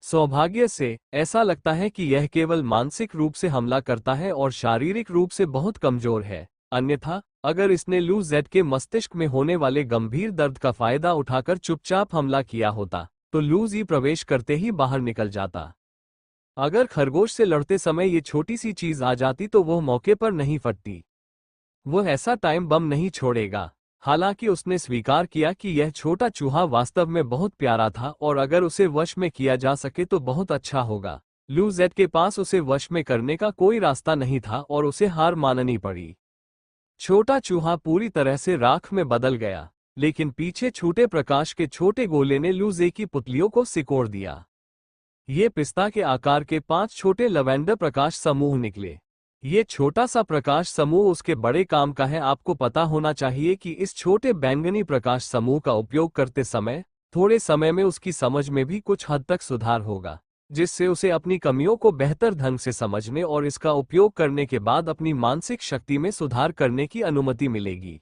सौभाग्य से ऐसा लगता है कि यह केवल मानसिक रूप से हमला करता है और शारीरिक रूप से बहुत कमजोर है। अन्यथा अगर इसने लू जेड के मस्तिष्क में होने वाले गंभीर दर्द का फायदा उठाकर चुपचाप हमला किया होता तो लू जी प्रवेश करते ही बाहर निकल जाता। अगर खरगोश से लड़ते समय ये छोटी सी चीज आ जाती तो वह मौके पर नहीं फटती। वह ऐसा टाइम बम नहीं छोड़ेगा। हालांकि उसने स्वीकार किया कि यह छोटा चूहा वास्तव में बहुत प्यारा था और अगर उसे वश में किया जा सके तो बहुत अच्छा होगा। लू जेड के पास उसे वश में करने का कोई रास्ता नहीं था और उसे हार माननी पड़ी। छोटा चूहा पूरी तरह से राख में बदल गया, लेकिन पीछे छूटे प्रकाश के छोटे गोले ने लू जे की पुतलियों को सिकोड़ दिया। ये पिस्ता के आकार के 5 छोटे लवेंडर प्रकाश समूह निकले। ये छोटा सा प्रकाश समूह उसके बड़े काम का है। आपको पता होना चाहिए कि इस छोटे बैंगनी प्रकाश समूह का उपयोग करते समय थोड़े समय में उसकी समझ में भी कुछ हद तक सुधार होगा, जिससे उसे अपनी कमियों को बेहतर ढंग से समझने और इसका उपयोग करने के बाद अपनी मानसिक शक्ति में सुधार करने की अनुमति मिलेगी।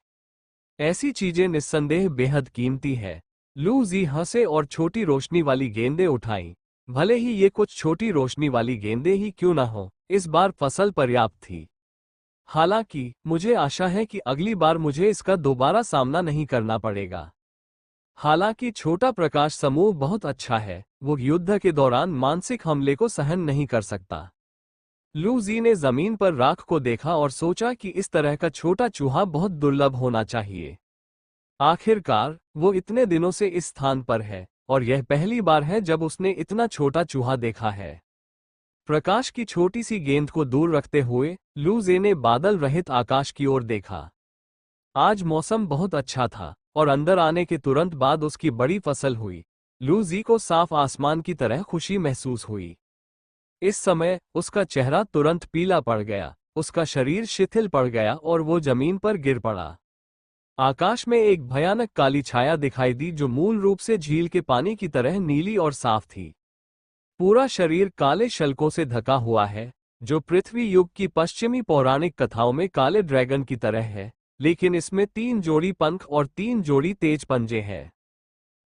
ऐसी चीजें निस्संदेह बेहद कीमती है। लू जी हंसे और छोटी रोशनी वाली गेंदें उठाईं। भले ही ये कुछ छोटी रोशनी वाली गेंदें ही क्यों ना हो, इस बार फसल पर्याप्त थी। हालांकि मुझे आशा है कि अगली बार मुझे इसका दोबारा सामना नहीं करना पड़ेगा। हालांकि छोटा प्रकाश समूह बहुत अच्छा है, वो युद्ध के दौरान मानसिक हमले को सहन नहीं कर सकता। लू जी ने जमीन पर राख को देखा और सोचा कि इस तरह का छोटा चूहा बहुत दुर्लभ होना चाहिए। आखिरकार वो इतने दिनों से इस स्थान पर है और यह पहली बार है जब उसने इतना छोटा चूहा देखा है। प्रकाश की छोटी सी गेंद को दूर रखते हुए लू जे ने बादल रहित आकाश की ओर देखा। आज मौसम बहुत अच्छा था और अंदर आने के तुरंत बाद उसकी बड़ी फसल हुई। लू जी को साफ आसमान की तरह खुशी महसूस हुई। इस समय उसका चेहरा तुरंत पीला पड़ गया, उसका शरीर शिथिल पड़ गया और वो जमीन पर गिर पड़ा। आकाश में एक भयानक काली छाया दिखाई दी जो मूल रूप से झील के पानी की तरह नीली और साफ थी। पूरा शरीर काले शल्कों से ढका हुआ है, जो पृथ्वी युग की पश्चिमी पौराणिक कथाओं में काले ड्रैगन की तरह है, लेकिन इसमें 3 जोड़ी पंख और 3 जोड़ी तेज पंजे हैं।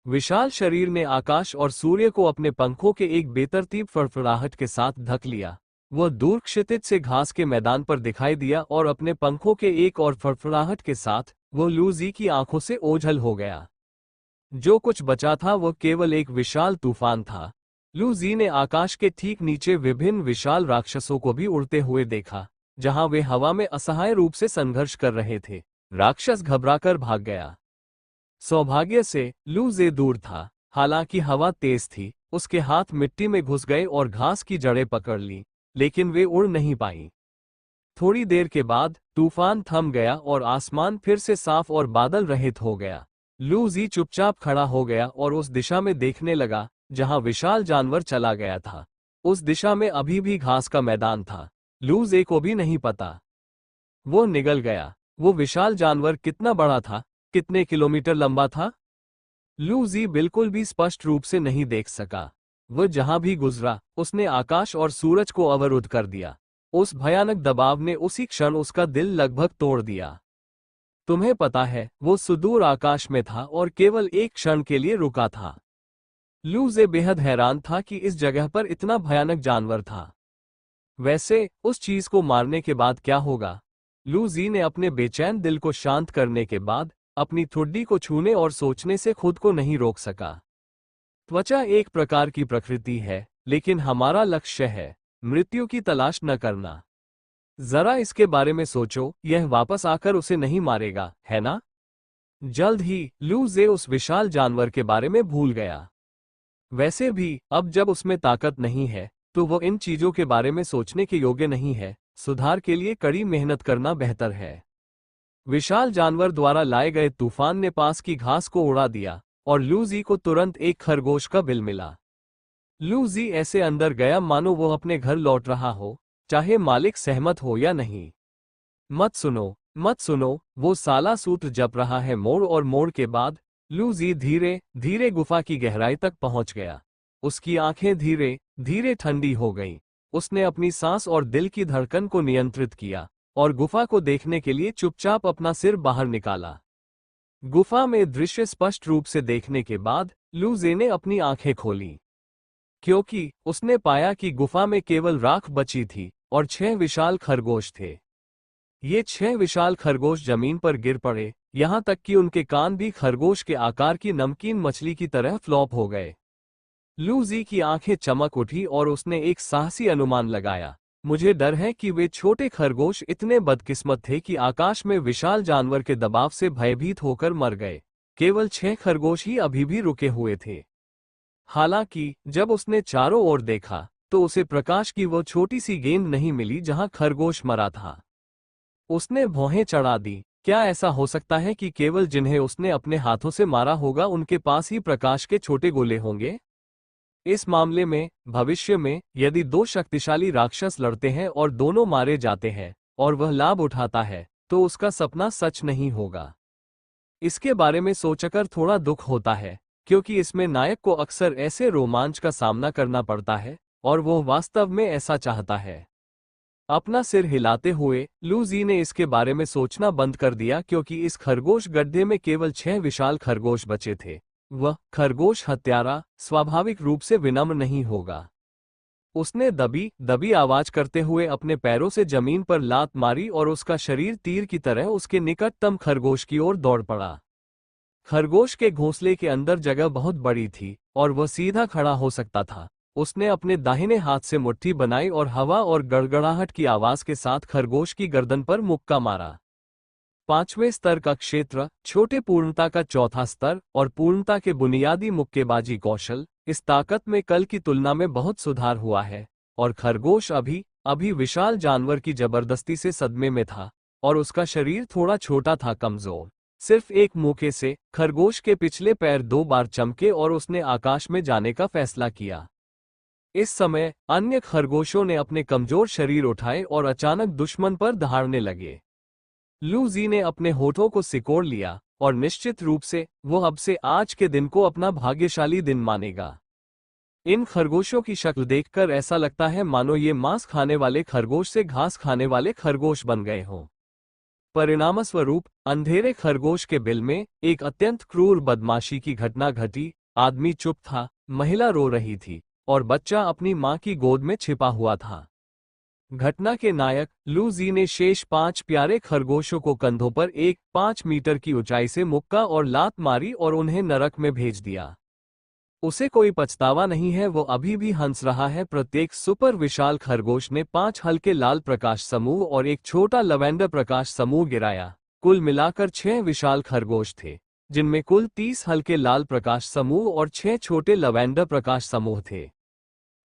विशाल शरीर ने आकाश और सूर्य को अपने पंखों के एक बेतरतीब फड़फड़ाहट के साथ ढक लिया। वह दूर क्षितिज से घास के मैदान पर दिखाई दिया और अपने पंखों के एक और फड़फड़ाहट के साथ वो लू जी की आंखों से ओझल हो गया। जो कुछ बचा था वह केवल एक विशाल तूफान था। लू जी ने आकाश के ठीक नीचे विभिन्न विशाल राक्षसों को भी उड़ते हुए देखा, जहां वे हवा में असहाय रूप से संघर्ष कर रहे थे। राक्षस घबराकर भाग गया। सौभाग्य से लू जे दूर था। हालांकि हवा तेज थी, उसके हाथ मिट्टी में घुस गए और घास की जड़ें पकड़ ली, लेकिन वे उड़ नहीं पाई। थोड़ी देर के बाद तूफान थम गया और आसमान फिर से साफ और बादल रहित हो गया। लू जी चुपचाप खड़ा हो गया और उस दिशा में देखने लगा जहां विशाल जानवर चला गया था। उस दिशा में अभी भी घास का मैदान था। लू जे को भी नहीं पता वो निगल गया। वो विशाल जानवर कितना बड़ा था, कितने किलोमीटर लंबा था, लू जी बिल्कुल भी स्पष्ट रूप से नहीं देख सका। वह जहां भी गुजरा उसने आकाश और सूरज को अवरुद्ध कर दिया। उस भयानक दबाव ने उसी क्षण उसका दिल लगभग तोड़ दिया। तुम्हें पता है, वो सुदूर आकाश में था और केवल एक क्षण के लिए रुका था। लू जे बेहद हैरान था कि इस जगह पर इतना भयानक जानवर था। वैसे उस चीज को मारने के बाद क्या होगा? लू जी ने अपने बेचैन दिल को शांत करने के बाद अपनी ठुड्डी को छूने और सोचने से खुद को नहीं रोक सका। त्वचा एक प्रकार की प्रकृति है, लेकिन हमारा लक्ष्य है मृत्यु की तलाश न करना। जरा इसके बारे में सोचो, यह वापस आकर उसे नहीं मारेगा, है ना? जल्द ही लू जे उस विशाल जानवर के बारे में भूल गया। वैसे भी अब जब उसमें ताकत नहीं है तो वो इन चीजों के बारे में सोचने के योग्य नहीं है। सुधार के लिए कड़ी मेहनत करना बेहतर है। विशाल जानवर द्वारा लाए गए तूफान ने पास की घास को उड़ा दिया और लू जी को तुरंत एक खरगोश का बिल मिला। लू जी ऐसे अंदर गया मानो वो अपने घर लौट रहा हो, चाहे मालिक सहमत हो या नहीं। मत सुनो, मत सुनो, वो साला सूत्र जप रहा है। मोड़ और मोड़ के बाद लू जी धीरे धीरे गुफा की गहराई तक पहुंच गया। उसकी आंखें धीरे धीरे ठंडी हो गईं। उसने अपनी सांस और दिल की धड़कन को नियंत्रित किया और गुफा को देखने के लिए चुपचाप अपना सिर बाहर निकाला। गुफा में दृश्य स्पष्ट रूप से देखने के बाद लू जे ने अपनी आंखें खोली। क्योंकि उसने पाया कि गुफा में केवल राख बची थी और 6 विशाल खरगोश थे। ये 6 विशाल खरगोश जमीन पर गिर पड़े, यहां तक कि उनके कान भी खरगोश के आकार की नमकीन मछली की तरह फ्लॉप हो गए। लूजी की आंखें चमक उठी और उसने एक साहसी अनुमान लगाया। मुझे डर है कि वे छोटे खरगोश इतने बदकिस्मत थे कि आकाश में विशाल जानवर के दबाव से भयभीत होकर मर गए। केवल 6 खरगोश ही अभी भी रुके हुए थे। हालांकि जब उसने चारों ओर देखा तो उसे प्रकाश की वो छोटी सी गेंद नहीं मिली जहां खरगोश मरा था। उसने भौहें चढ़ा दी। क्या ऐसा हो सकता है कि केवल जिन्हें उसने अपने हाथों से मारा होगा उनके पास ही प्रकाश के छोटे गोले होंगे? इस मामले में भविष्य में यदि 2 शक्तिशाली राक्षस लड़ते हैं और दोनों मारे जाते हैं और वह लाभ उठाता है तो उसका सपना सच नहीं होगा। इसके बारे में सोचकर थोड़ा दुख होता है, क्योंकि इसमें नायक को अक्सर ऐसे रोमांच का सामना करना पड़ता है और वो वास्तव में ऐसा चाहता है। अपना सिर हिलाते हुए लूजी ने इसके बारे में सोचना बंद कर दिया, क्योंकि इस खरगोश गड्ढे में केवल 6 विशाल खरगोश बचे थे। वह खरगोश हत्यारा स्वाभाविक रूप से विनम्र नहीं होगा। उसने दबी दबी आवाज करते हुए अपने पैरों से जमीन पर लात मारी और उसका शरीर तीर की तरह उसके निकटतम खरगोश की ओर दौड़ पड़ा। खरगोश के घोंसले के अंदर जगह बहुत बड़ी थी और वह सीधा खड़ा हो सकता था। उसने अपने दाहिने हाथ से मुट्ठी बनाई और हवा और गड़गड़ाहट की आवाज के साथ खरगोश की गर्दन पर मुक्का मारा। 5वें स्तर का क्षेत्र, छोटे पूर्णता का चौथा स्तर और पूर्णता के बुनियादी मुक्केबाजी कौशल। इस ताकत में कल की तुलना में बहुत सुधार हुआ है और खरगोश अभी विशाल जानवर की जबरदस्ती से सदमे में था और उसका शरीर थोड़ा छोटा था, कमजोर। सिर्फ एक मौके से खरगोश के पिछले पैर 2 बार चमके और उसने आकाश में जाने का फैसला किया। इस समय अन्य खरगोशों ने अपने कमजोर शरीर उठाए और अचानक दुश्मन पर दहाड़ने लगे। लूजी ने अपने होठों को सिकोड़ लिया और निश्चित रूप से वो अब से आज के दिन को अपना भाग्यशाली दिन मानेगा। इन खरगोशों की शक्ल देखकर ऐसा लगता है मानो ये मांस खाने वाले खरगोश से घास खाने वाले खरगोश बन गए हों। परिणामस्वरूप अंधेरे खरगोश के बिल में एक अत्यंत क्रूर बदमाशी की घटना घटी। आदमी चुप था, महिला रो रही थी और बच्चा अपनी मां की गोद में छिपा हुआ था। घटना के नायक लूजी ने शेष 5 प्यारे खरगोशों को कंधों पर 5 मीटर की ऊंचाई से मुक्का और लात मारी और उन्हें नरक में भेज दिया। उसे कोई पछतावा नहीं है, वो अभी भी हंस रहा है। प्रत्येक सुपर विशाल खरगोश ने 5 हल्के लाल प्रकाश समूह और एक छोटा लवेंडर प्रकाश समूह गिराया। कुल मिलाकर 6 विशाल खरगोश थे, जिनमें कुल 30 हल्के लाल प्रकाश समूह और 6 छोटे लवेंडर प्रकाश समूह थे।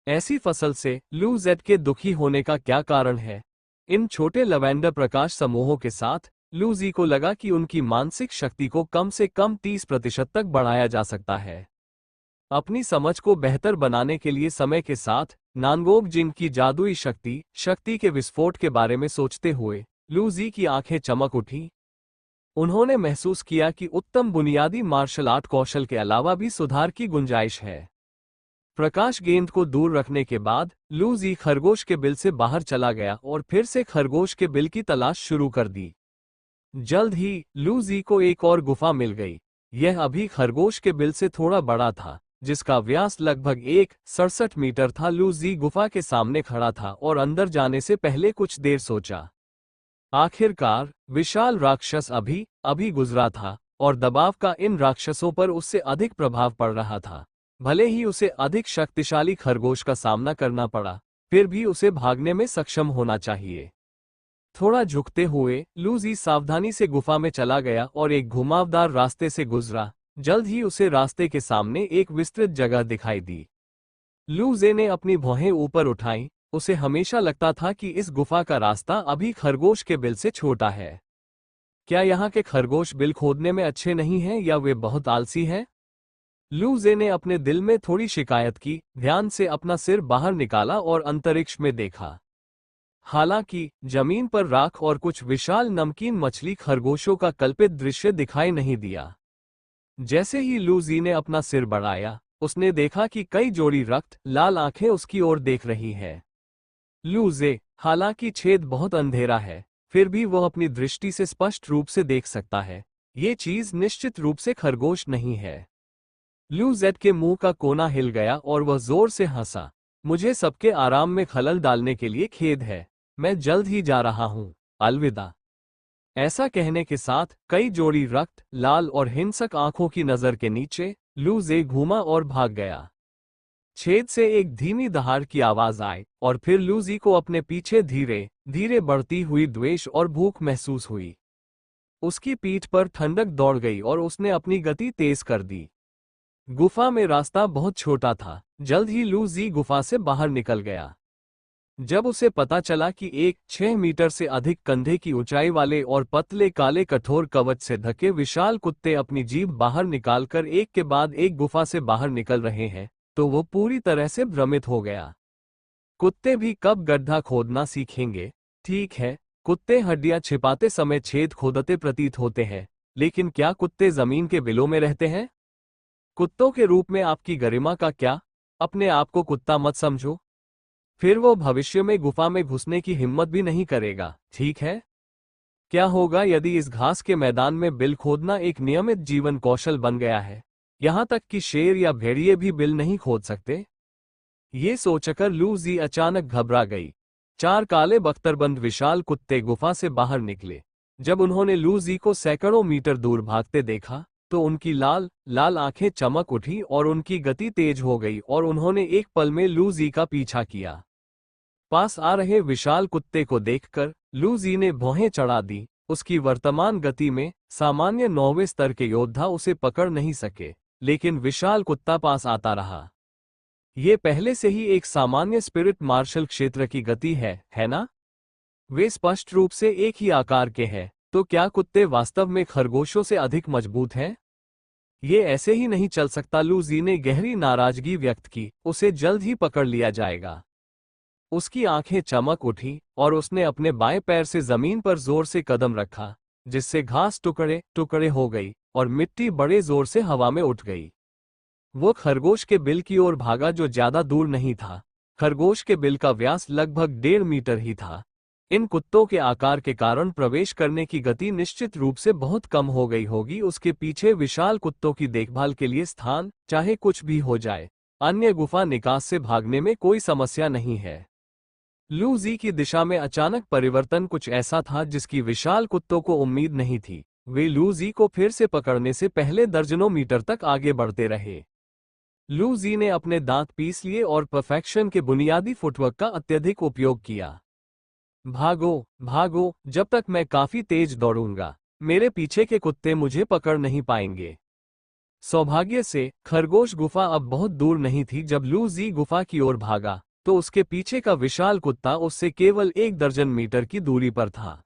ऐसी फसल से लूजेट के दुखी होने का क्या कारण है? इन छोटे लवेंडर प्रकाश समूहों के साथ लूजी को लगा कि उनकी मानसिक शक्ति को कम से कम 30% तक बढ़ाया जा सकता है। अपनी समझ को बेहतर बनाने के लिए समय के साथ नानगोक जिन की जादुई शक्ति के विस्फोट के बारे में सोचते हुए लूजी की आंखें चमक उठी। उन्होंने महसूस किया कि उत्तम बुनियादी मार्शल आर्ट कौशल के अलावा भी सुधार की गुंजाइश है। प्रकाश गेंद को दूर रखने के बाद लूजी खरगोश के बिल से बाहर चला गया और फिर से खरगोश के बिल की तलाश शुरू कर दी। जल्द ही लूजी को एक और गुफा मिल गई। यह अभी खरगोश के बिल से थोड़ा बड़ा था, जिसका व्यास लगभग 1.67 मीटर था। लूजी गुफा के सामने खड़ा था और अंदर जाने से पहले कुछ देर सोचा। आखिरकार विशाल राक्षस अभी गुजरा था और दबाव का इन राक्षसों पर उससे अधिक प्रभाव पड़ रहा था। भले ही उसे अधिक शक्तिशाली खरगोश का सामना करना पड़ा, फिर भी उसे भागने में सक्षम होना चाहिए। थोड़ा झुकते हुए लूजी सावधानी से गुफा में चला गया और एक घुमावदार रास्ते से गुजरा। जल्द ही उसे रास्ते के सामने एक विस्तृत जगह दिखाई दी। लूजे ने अपनी भौहें ऊपर उठाईं। उसे हमेशा लगता था कि इस गुफा का रास्ता अभी खरगोश के बिल से छोटा है। क्या यहाँ के खरगोश बिल खोदने में अच्छे नहीं हैं या वे बहुत आलसी हैं? लूजे ने अपने दिल में थोड़ी शिकायत की, ध्यान से अपना सिर बाहर निकाला और अंतरिक्ष में देखा। हालांकि जमीन पर राख और कुछ विशाल नमकीन मछली खरगोशों का कल्पित दृश्य दिखाई नहीं दिया। जैसे ही लूजी ने अपना सिर बढ़ाया, उसने देखा कि कई जोड़ी रक्त लाल आंखें उसकी ओर देख रही हैं। लूजे, हालांकि छेद बहुत अंधेरा है, फिर भी वह अपनी दृष्टि से स्पष्ट रूप से देख सकता है। ये चीज निश्चित रूप से खरगोश नहीं है। लू जेड के मुंह का कोना हिल गया और वह जोर से हंसा। मुझे सबके आराम में खलल डालने के लिए खेद है। मैं जल्द ही जा रहा हूं। अलविदा। ऐसा कहने के साथ कई जोड़ी रक्त लाल और हिंसक आंखों की नजर के नीचे लू जे घूमा और भाग गया। छेद से एक धीमी दहाड़ की आवाज आई और फिर लूजी को अपने पीछे धीरे धीरे बढ़ती हुई द्वेष और भूख महसूस हुई। उसकी पीठ पर ठंडक दौड़ गई और उसने अपनी गति तेज कर दी। गुफा में रास्ता बहुत छोटा था। जल्द ही लूजी गुफा से बाहर निकल गया। जब उसे पता चला कि एक 6 मीटर से अधिक कंधे की ऊंचाई वाले और पतले काले कठोर कवच से ढके विशाल कुत्ते अपनी जीभ बाहर निकालकर एक के बाद एक गुफा से बाहर निकल रहे हैं, तो वो पूरी तरह से भ्रमित हो गया। कुत्ते भी कब गड्ढा खोदना सीखेंगे? ठीक है, कुत्ते हड्डियां छिपाते समय छेद खोदते प्रतीत होते हैं, लेकिन क्या कुत्ते जमीन के बिलों में रहते हैं? कुत्तों के रूप में आपकी गरिमा का क्या? अपने आप को कुत्ता मत समझो। फिर वो भविष्य में गुफा में घुसने की हिम्मत भी नहीं करेगा, ठीक है? क्या होगा यदि इस घास के मैदान में बिल खोदना एक नियमित जीवन कौशल बन गया है? यहां तक कि शेर या भेड़िए भी बिल नहीं खोद सकते। ये सोचकर लूजी अचानक घबरा गई। 4 काले बख्तरबंद विशाल कुत्ते गुफा से बाहर निकले। जब उन्होंने लूजी को सैकड़ों मीटर दूर भागते देखा तो उनकी लाल लाल आंखें चमक उठी और उनकी गति तेज हो गई और उन्होंने एक पल में लूजी का पीछा किया। पास आ रहे विशाल कुत्ते को देखकर लूजी ने भौहें चढ़ा दी। उसकी वर्तमान गति में सामान्य 9वें स्तर के योद्धा उसे पकड़ नहीं सके, लेकिन विशाल कुत्ता पास आता रहा। ये पहले से ही एक सामान्य स्पिरिट मार्शल क्षेत्र की गति है ना? वे स्पष्ट रूप से एक ही आकार के हैं, तो क्या कुत्ते वास्तव में खरगोशों से अधिक मजबूत हैं? ये ऐसे ही नहीं चल सकता। लूजी ने गहरी नाराजगी व्यक्त की। उसे जल्द ही पकड़ लिया जाएगा। उसकी आंखें चमक उठी और उसने अपने बाएं पैर से जमीन पर जोर से कदम रखा, जिससे घास टुकड़े टुकड़े हो गई और मिट्टी बड़े जोर से हवा में उठ गई। वो खरगोश के बिल की ओर भागा जो ज्यादा दूर नहीं था। खरगोश के बिल का व्यास लगभग 1.5 मीटर ही था। इन कुत्तों के आकार के कारण प्रवेश करने की गति निश्चित रूप से बहुत कम हो गई होगी। उसके पीछे विशाल कुत्तों की देखभाल के लिए स्थान, चाहे कुछ भी हो जाए। अन्य गुफा निकास से भागने में कोई समस्या नहीं है। लूजी की दिशा में अचानक परिवर्तन कुछ ऐसा था जिसकी विशाल कुत्तों को उम्मीद नहीं थी। वे लूजी को फिर से पकड़ने से पहले दर्जनों मीटर तक आगे बढ़ते रहे। लूजी ने अपने दांत पीस लिए और परफेक्शन के बुनियादी फुटवर्क का अत्यधिक उपयोग किया। भागो भागो, जब तक मैं काफी तेज दौड़ूंगा, मेरे पीछे के कुत्ते मुझे पकड़ नहीं पाएंगे। सौभाग्य से खरगोश गुफा अब बहुत दूर नहीं थी। जब लूजी गुफा की ओर भागा तो उसके पीछे का विशाल कुत्ता उससे केवल 1 दर्जन मीटर की दूरी पर था।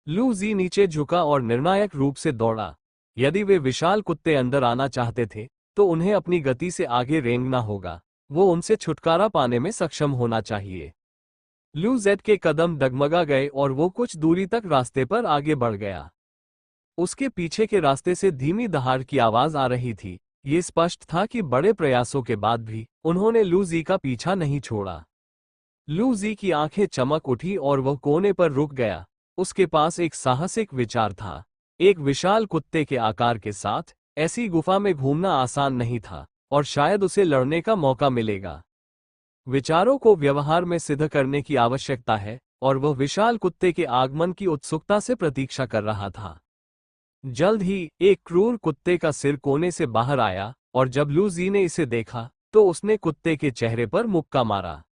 लूजी नीचे झुका और निर्णायक रूप से दौड़ा। यदि वे विशाल कुत्ते अंदर आना चाहते थे तो उन्हें अपनी गति से आगे रेंगना होगा। वो उनसे छुटकारा पाने में सक्षम होना चाहिए। लू जेड के कदम डगमगा गए और वो कुछ दूरी तक रास्ते पर आगे बढ़ गया। उसके पीछे के रास्ते से धीमी दहाड़ की आवाज आ रही थी। ये स्पष्ट था कि बड़े प्रयासों के बाद भी उन्होंने लूजी का पीछा नहीं छोड़ा। लूजी की आंखें चमक उठी और वह कोने पर रुक गया। उसके पास एक साहसिक विचार था। एक विशाल कुत्ते के आकार के साथ ऐसी गुफा में घूमना आसान नहीं था और शायद उसे लड़ने का मौका मिलेगा। विचारों को व्यवहार में सिद्ध करने की आवश्यकता है और वह विशाल कुत्ते के आगमन की उत्सुकता से प्रतीक्षा कर रहा था। जल्द ही एक क्रूर कुत्ते का सिर कोने से बाहर आया और जब लूजी ने इसे देखा तो उसने कुत्ते के चेहरे पर मुक्का मारा।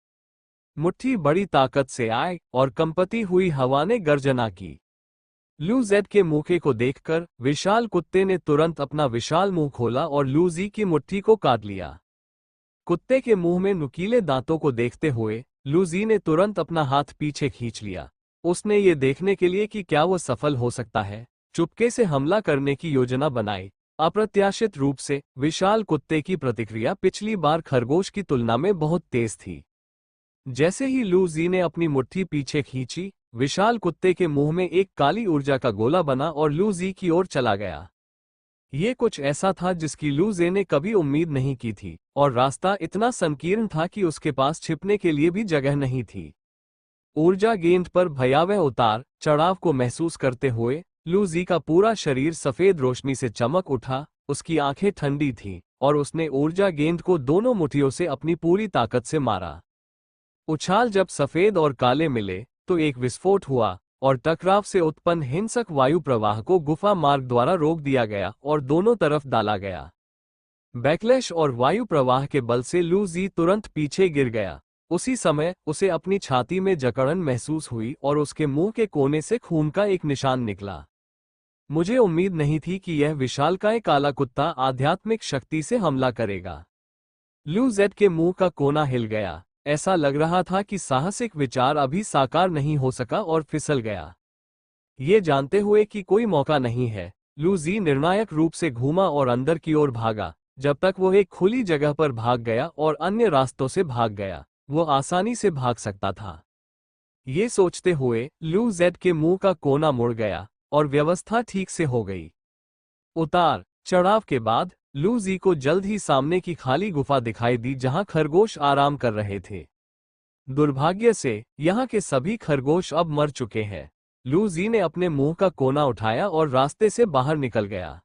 मुट्ठी बड़ी ताकत से आई और कंपती हुई हवा ने गर्जना की। लू जेड के मुंह को देखकर विशाल कुत्ते ने तुरंत अपना विशाल मुंह खोला और लूजी की मुट्ठी को काट लिया। कुत्ते के मुंह में नुकीले दांतों को देखते हुए लूजी ने तुरंत अपना हाथ पीछे खींच लिया। उसने ये देखने के लिए कि क्या वो सफल हो सकता है, चुपके से हमला करने की योजना बनाई। अप्रत्याशित रूप से विशाल कुत्ते की प्रतिक्रिया पिछली बार खरगोश की तुलना में बहुत तेज थी। जैसे ही लूजी ने अपनी मुट्ठी पीछे खींची, विशाल कुत्ते के मुंह में एक काली ऊर्जा का गोला बना और लूजी की ओर चला गया। ये कुछ ऐसा था जिसकी लूजे ने कभी उम्मीद नहीं की थी और रास्ता इतना संकीर्ण था कि उसके पास छिपने के लिए भी जगह नहीं थी। ऊर्जा गेंद पर भयावह उतार चढ़ाव को महसूस करते हुए लूजी का पूरा शरीर सफेद रोशनी से चमक उठा। उसकी आंखें ठंडी थीं और उसने ऊर्जा गेंद को दोनों मुट्ठियों से अपनी पूरी ताकत से मारा। उछाल जब सफेद और काले मिले तो एक विस्फोट हुआ और टकराव से उत्पन्न हिंसक वायु प्रवाह को गुफा मार्ग द्वारा रोक दिया गया और दोनों तरफ डाला गया। बैकलैश और वायु प्रवाह के बल से लू जी तुरंत पीछे गिर गया। उसी समय उसे अपनी छाती में जकड़न महसूस हुई और उसके मुंह के कोने से खून का एक निशान निकला। मुझे उम्मीद नहीं थी कि यह विशालकाय काला कुत्ता आध्यात्मिक शक्ति से हमला करेगा। लू जेड के मुंह का कोना हिल गया। ऐसा लग रहा था कि साहसिक विचार अभी साकार नहीं हो सका और फिसल गया। ये जानते हुए कि कोई मौका नहीं है, लू जी निर्णायक रूप से घूमा और अंदर की ओर भागा। जब तक वो एक खुली जगह पर भाग गया और अन्य रास्तों से भाग गया, वो आसानी से भाग सकता था। ये सोचते हुए लू जेड के मुंह का कोना मुड़ गया और व्यवस्था ठीक से हो गई। उतार चढ़ाव के बाद लू जी को जल्द ही सामने की खाली गुफा दिखाई दी जहां खरगोश आराम कर रहे थे। दुर्भाग्य से यहाँ के सभी खरगोश अब मर चुके हैं। लू जी ने अपने मुंह का कोना उठाया और रास्ते से बाहर निकल गया।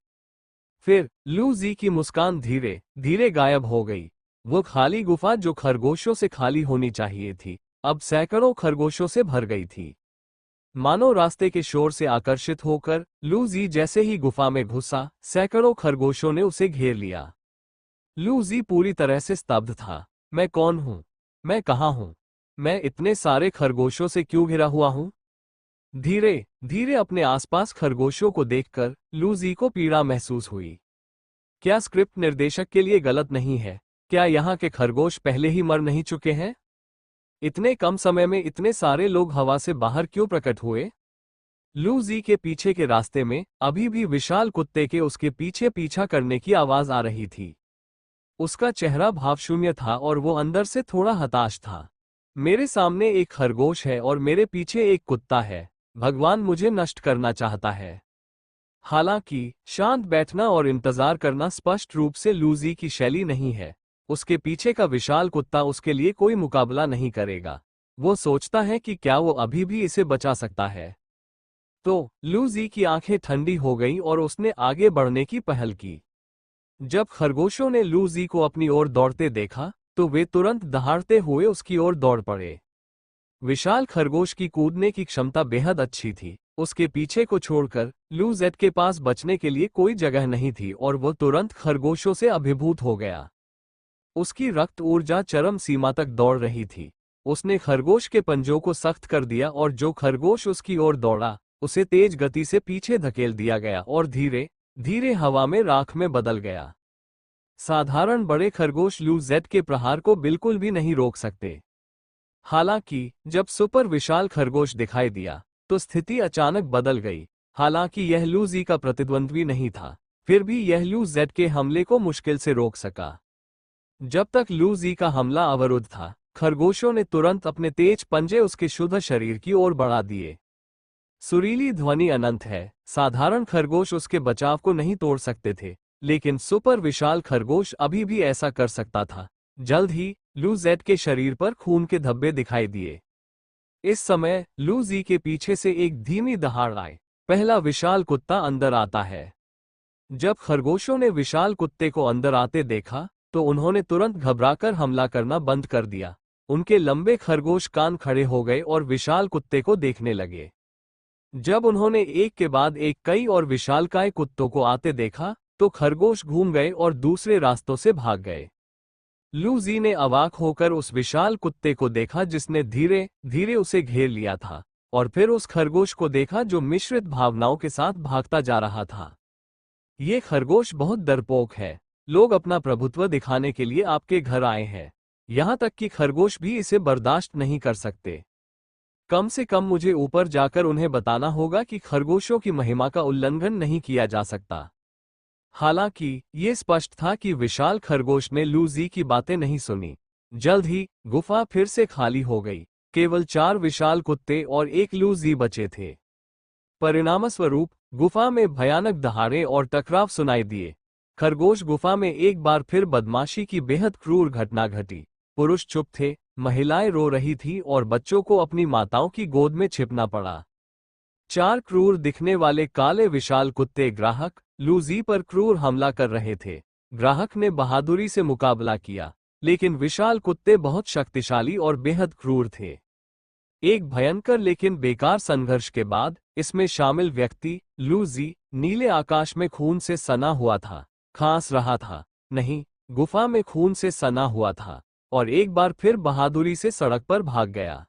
फिर लू जी की मुस्कान धीरे धीरे गायब हो गई। वो खाली गुफा जो खरगोशों से खाली होनी चाहिए थी, अब सैकड़ों खरगोशों से भर गई थी। मानो रास्ते के शोर से आकर्षित होकर लू जी जैसे ही गुफा में घुसा, सैकड़ों खरगोशों ने उसे घेर लिया। लू जी पूरी तरह से स्तब्ध था। मैं कौन हूं? मैं कहां हूं? मैं इतने सारे खरगोशों से क्यों घिरा हुआ हूं? धीरे धीरे अपने आसपास खरगोशों को देखकर लू जी को पीड़ा महसूस हुई। क्या स्क्रिप्ट निर्देशक के लिए गलत नहीं है? क्या यहाँ के खरगोश पहले ही मर नहीं चुके हैं? इतने कम समय में इतने सारे लोग हवा से बाहर क्यों प्रकट हुए? लू जी के पीछे के रास्ते में अभी भी विशाल कुत्ते के उसके पीछे पीछा करने की आवाज आ रही थी। उसका चेहरा भावशून्य था और वो अंदर से थोड़ा हताश था। मेरे सामने एक खरगोश है और मेरे पीछे एक कुत्ता है। भगवान मुझे नष्ट करना चाहता है। हालांकि शांत बैठना और इंतजार करना स्पष्ट रूप से लू जी की शैली नहीं है। उसके पीछे का विशाल कुत्ता उसके लिए कोई मुकाबला नहीं करेगा। वो सोचता है कि क्या वो अभी भी इसे बचा सकता है। तो लू जी की आंखें ठंडी हो गईं और उसने आगे बढ़ने की पहल की। जब खरगोशों ने लू जी को अपनी ओर दौड़ते देखा तो वे तुरंत दहाड़ते हुए उसकी ओर दौड़ पड़े। विशाल खरगोश की कूदने की क्षमता बेहद अच्छी थी। उसके पीछे को छोड़कर लू जेड के पास बचने के लिए कोई जगह नहीं थी और वो तुरंत खरगोशों से अभिभूत हो गया। उसकी रक्त ऊर्जा चरम सीमा तक दौड़ रही थी। उसने खरगोश के पंजों को सख्त कर दिया और जो खरगोश उसकी ओर दौड़ा, उसे तेज गति से पीछे धकेल दिया गया और धीरे धीरे हवा में राख में बदल गया। साधारण बड़े खरगोश लू जेड के प्रहार को बिल्कुल भी नहीं रोक सकते। हालांकि जब सुपर विशाल खरगोश दिखाई दिया तो स्थिति अचानक बदल गई। हालांकि यह लू जी का प्रतिद्वंद्वी नहीं था, फिर भी यह लू जेड के हमले को मुश्किल से रोक सका। जब तक लू जी का हमला अवरुद्ध था, खरगोशों ने तुरंत अपने तेज पंजे उसके शुद्ध शरीर की ओर बढ़ा दिए। सुरीली ध्वनि अनंत है। साधारण खरगोश उसके बचाव को नहीं तोड़ सकते थे, लेकिन सुपर विशाल खरगोश अभी भी ऐसा कर सकता था। जल्द ही लू जेड के शरीर पर खून के धब्बे दिखाई दिए। इस समय लू जी के पीछे से एक धीमी दहाड़ आए। पहला विशाल कुत्ता अंदर आता है। जब खरगोशों ने विशाल कुत्ते को अंदर आते देखा तो उन्होंने तुरंत घबराकर हमला करना बंद कर दिया। उनके लंबे खरगोश कान खड़े हो गए और विशाल कुत्ते को देखने लगे। जब उन्होंने एक के बाद एक कई और विशालकाय कुत्तों को आते देखा तो खरगोश घूम गए और दूसरे रास्तों से भाग गए। लू जी ने अवाक होकर उस विशाल कुत्ते को देखा जिसने धीरे धीरे उसे घेर लिया था, और फिर उस खरगोश को देखा जो मिश्रित भावनाओं के साथ भागता जा रहा था। ये खरगोश बहुत डरपोक है। लोग अपना प्रभुत्व दिखाने के लिए आपके घर आए हैं। यहां तक कि खरगोश भी इसे बर्दाश्त नहीं कर सकते। कम से कम मुझे ऊपर जाकर उन्हें बताना होगा कि खरगोशों की महिमा का उल्लंघन नहीं किया जा सकता। हालांकि ये स्पष्ट था कि विशाल खरगोश ने लू जी की बातें नहीं सुनी। जल्द ही गुफा फिर से खाली हो गई। केवल 4 विशाल कुत्ते और एक लू जी बचे थे। परिणामस्वरूप गुफा में भयानक दहाड़े और टकराव सुनाई दिए। खरगोश गुफा में एक बार फिर बदमाशी की बेहद क्रूर घटना घटी। पुरुष चुप थे, महिलाएं रो रही थीं और बच्चों को अपनी माताओं की गोद में छिपना पड़ा। 4 क्रूर दिखने वाले काले विशाल कुत्ते ग्राहक लू जी पर क्रूर हमला कर रहे थे। ग्राहक ने बहादुरी से मुकाबला किया, लेकिन विशाल कुत्ते बहुत शक्तिशाली और बेहद क्रूर थे। एक भयंकर लेकिन बेकार संघर्ष के बाद इसमें शामिल व्यक्ति लूजी नीले आकाश में खून से सना हुआ था, खांस रहा था, नहीं, गुफा में खून से सना हुआ था, और एक बार फिर बहादुरी से सड़क पर भाग गया।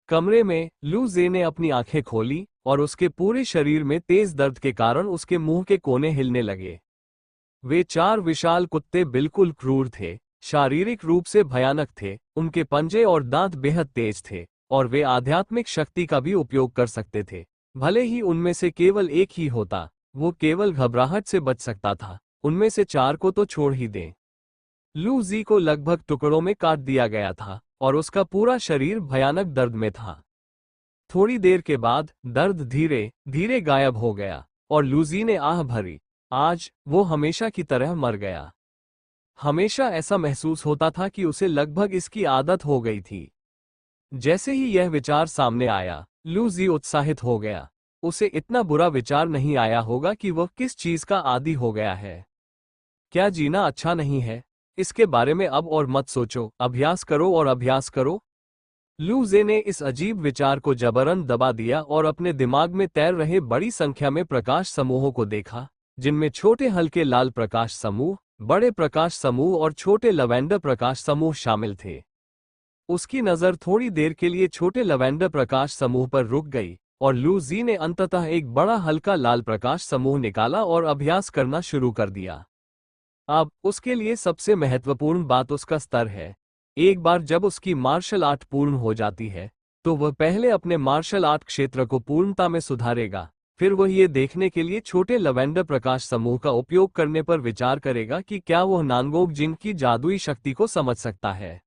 कमरे में लूजे ने अपनी आंखें खोली और उसके पूरे शरीर में तेज दर्द के कारण उसके मुंह के कोने हिलने लगे। वे 4 विशाल कुत्ते बिल्कुल क्रूर थे, शारीरिक रूप से भयानक थे, उनके पंजे और दांत बेहद तेज थे, और वे आध्यात्मिक शक्ति का भी उपयोग कर सकते थे। भले ही उनमें से केवल एक ही होता, वो केवल घबराहट से बच सकता था, उनमें से 4 को तो छोड़ ही दें। लूजी को लगभग टुकड़ों में काट दिया गया था और उसका पूरा शरीर भयानक दर्द में था। थोड़ी देर के बाद दर्द धीरे धीरे गायब हो गया और लूजी ने आह भरी, आज वो हमेशा की तरह मर गया। हमेशा ऐसा महसूस होता था कि उसे लगभग इसकी आदत हो गई थी। जैसे ही यह विचार सामने आया, लूजी उत्साहित हो गया। उसे इतना बुरा विचार नहीं आया होगा कि वह किस चीज का आदी हो गया है। क्या जीना अच्छा नहीं है? इसके बारे में अब और मत सोचो, अभ्यास करो और अभ्यास करो। लूजे ने इस अजीब विचार को जबरन दबा दिया और अपने दिमाग में तैर रहे बड़ी संख्या में प्रकाश समूहों को देखा, जिनमें छोटे हल्के लाल प्रकाश समूह, बड़े प्रकाश समूह और छोटे लैवेंडर प्रकाश समूह शामिल थे। उसकी नज़र थोड़ी देर के लिए छोटे लैवेंडर प्रकाश समूह पर रुक गई और लूजी ने अंततः एक बड़ा हल्का लाल प्रकाश समूह निकाला और अभ्यास करना शुरू कर दिया। अब उसके लिए सबसे महत्वपूर्ण बात उसका स्तर है। एक बार जब उसकी मार्शल आर्ट पूर्ण हो जाती है, तो वह पहले अपने मार्शल आर्ट क्षेत्र को पूर्णता में सुधारेगा, फिर वह ये देखने के लिए छोटे लैवेंडर प्रकाश समूह का उपयोग करने पर विचार करेगा कि क्या वह नानगोक जिन की जादुई शक्ति को समझ सकता है।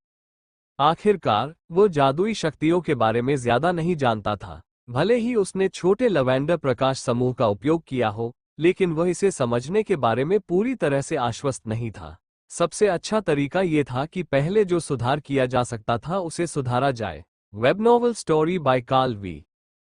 आखिरकार वो जादुई शक्तियों के बारे में ज्यादा नहीं जानता था। भले ही उसने छोटे लैवेंडर प्रकाश समूह का उपयोग किया हो, लेकिन वह इसे समझने के बारे में पूरी तरह से आश्वस्त नहीं था। सबसे अच्छा तरीका ये था कि पहले जो सुधार किया जा सकता था उसे सुधारा जाए। Web novel story by Carl we.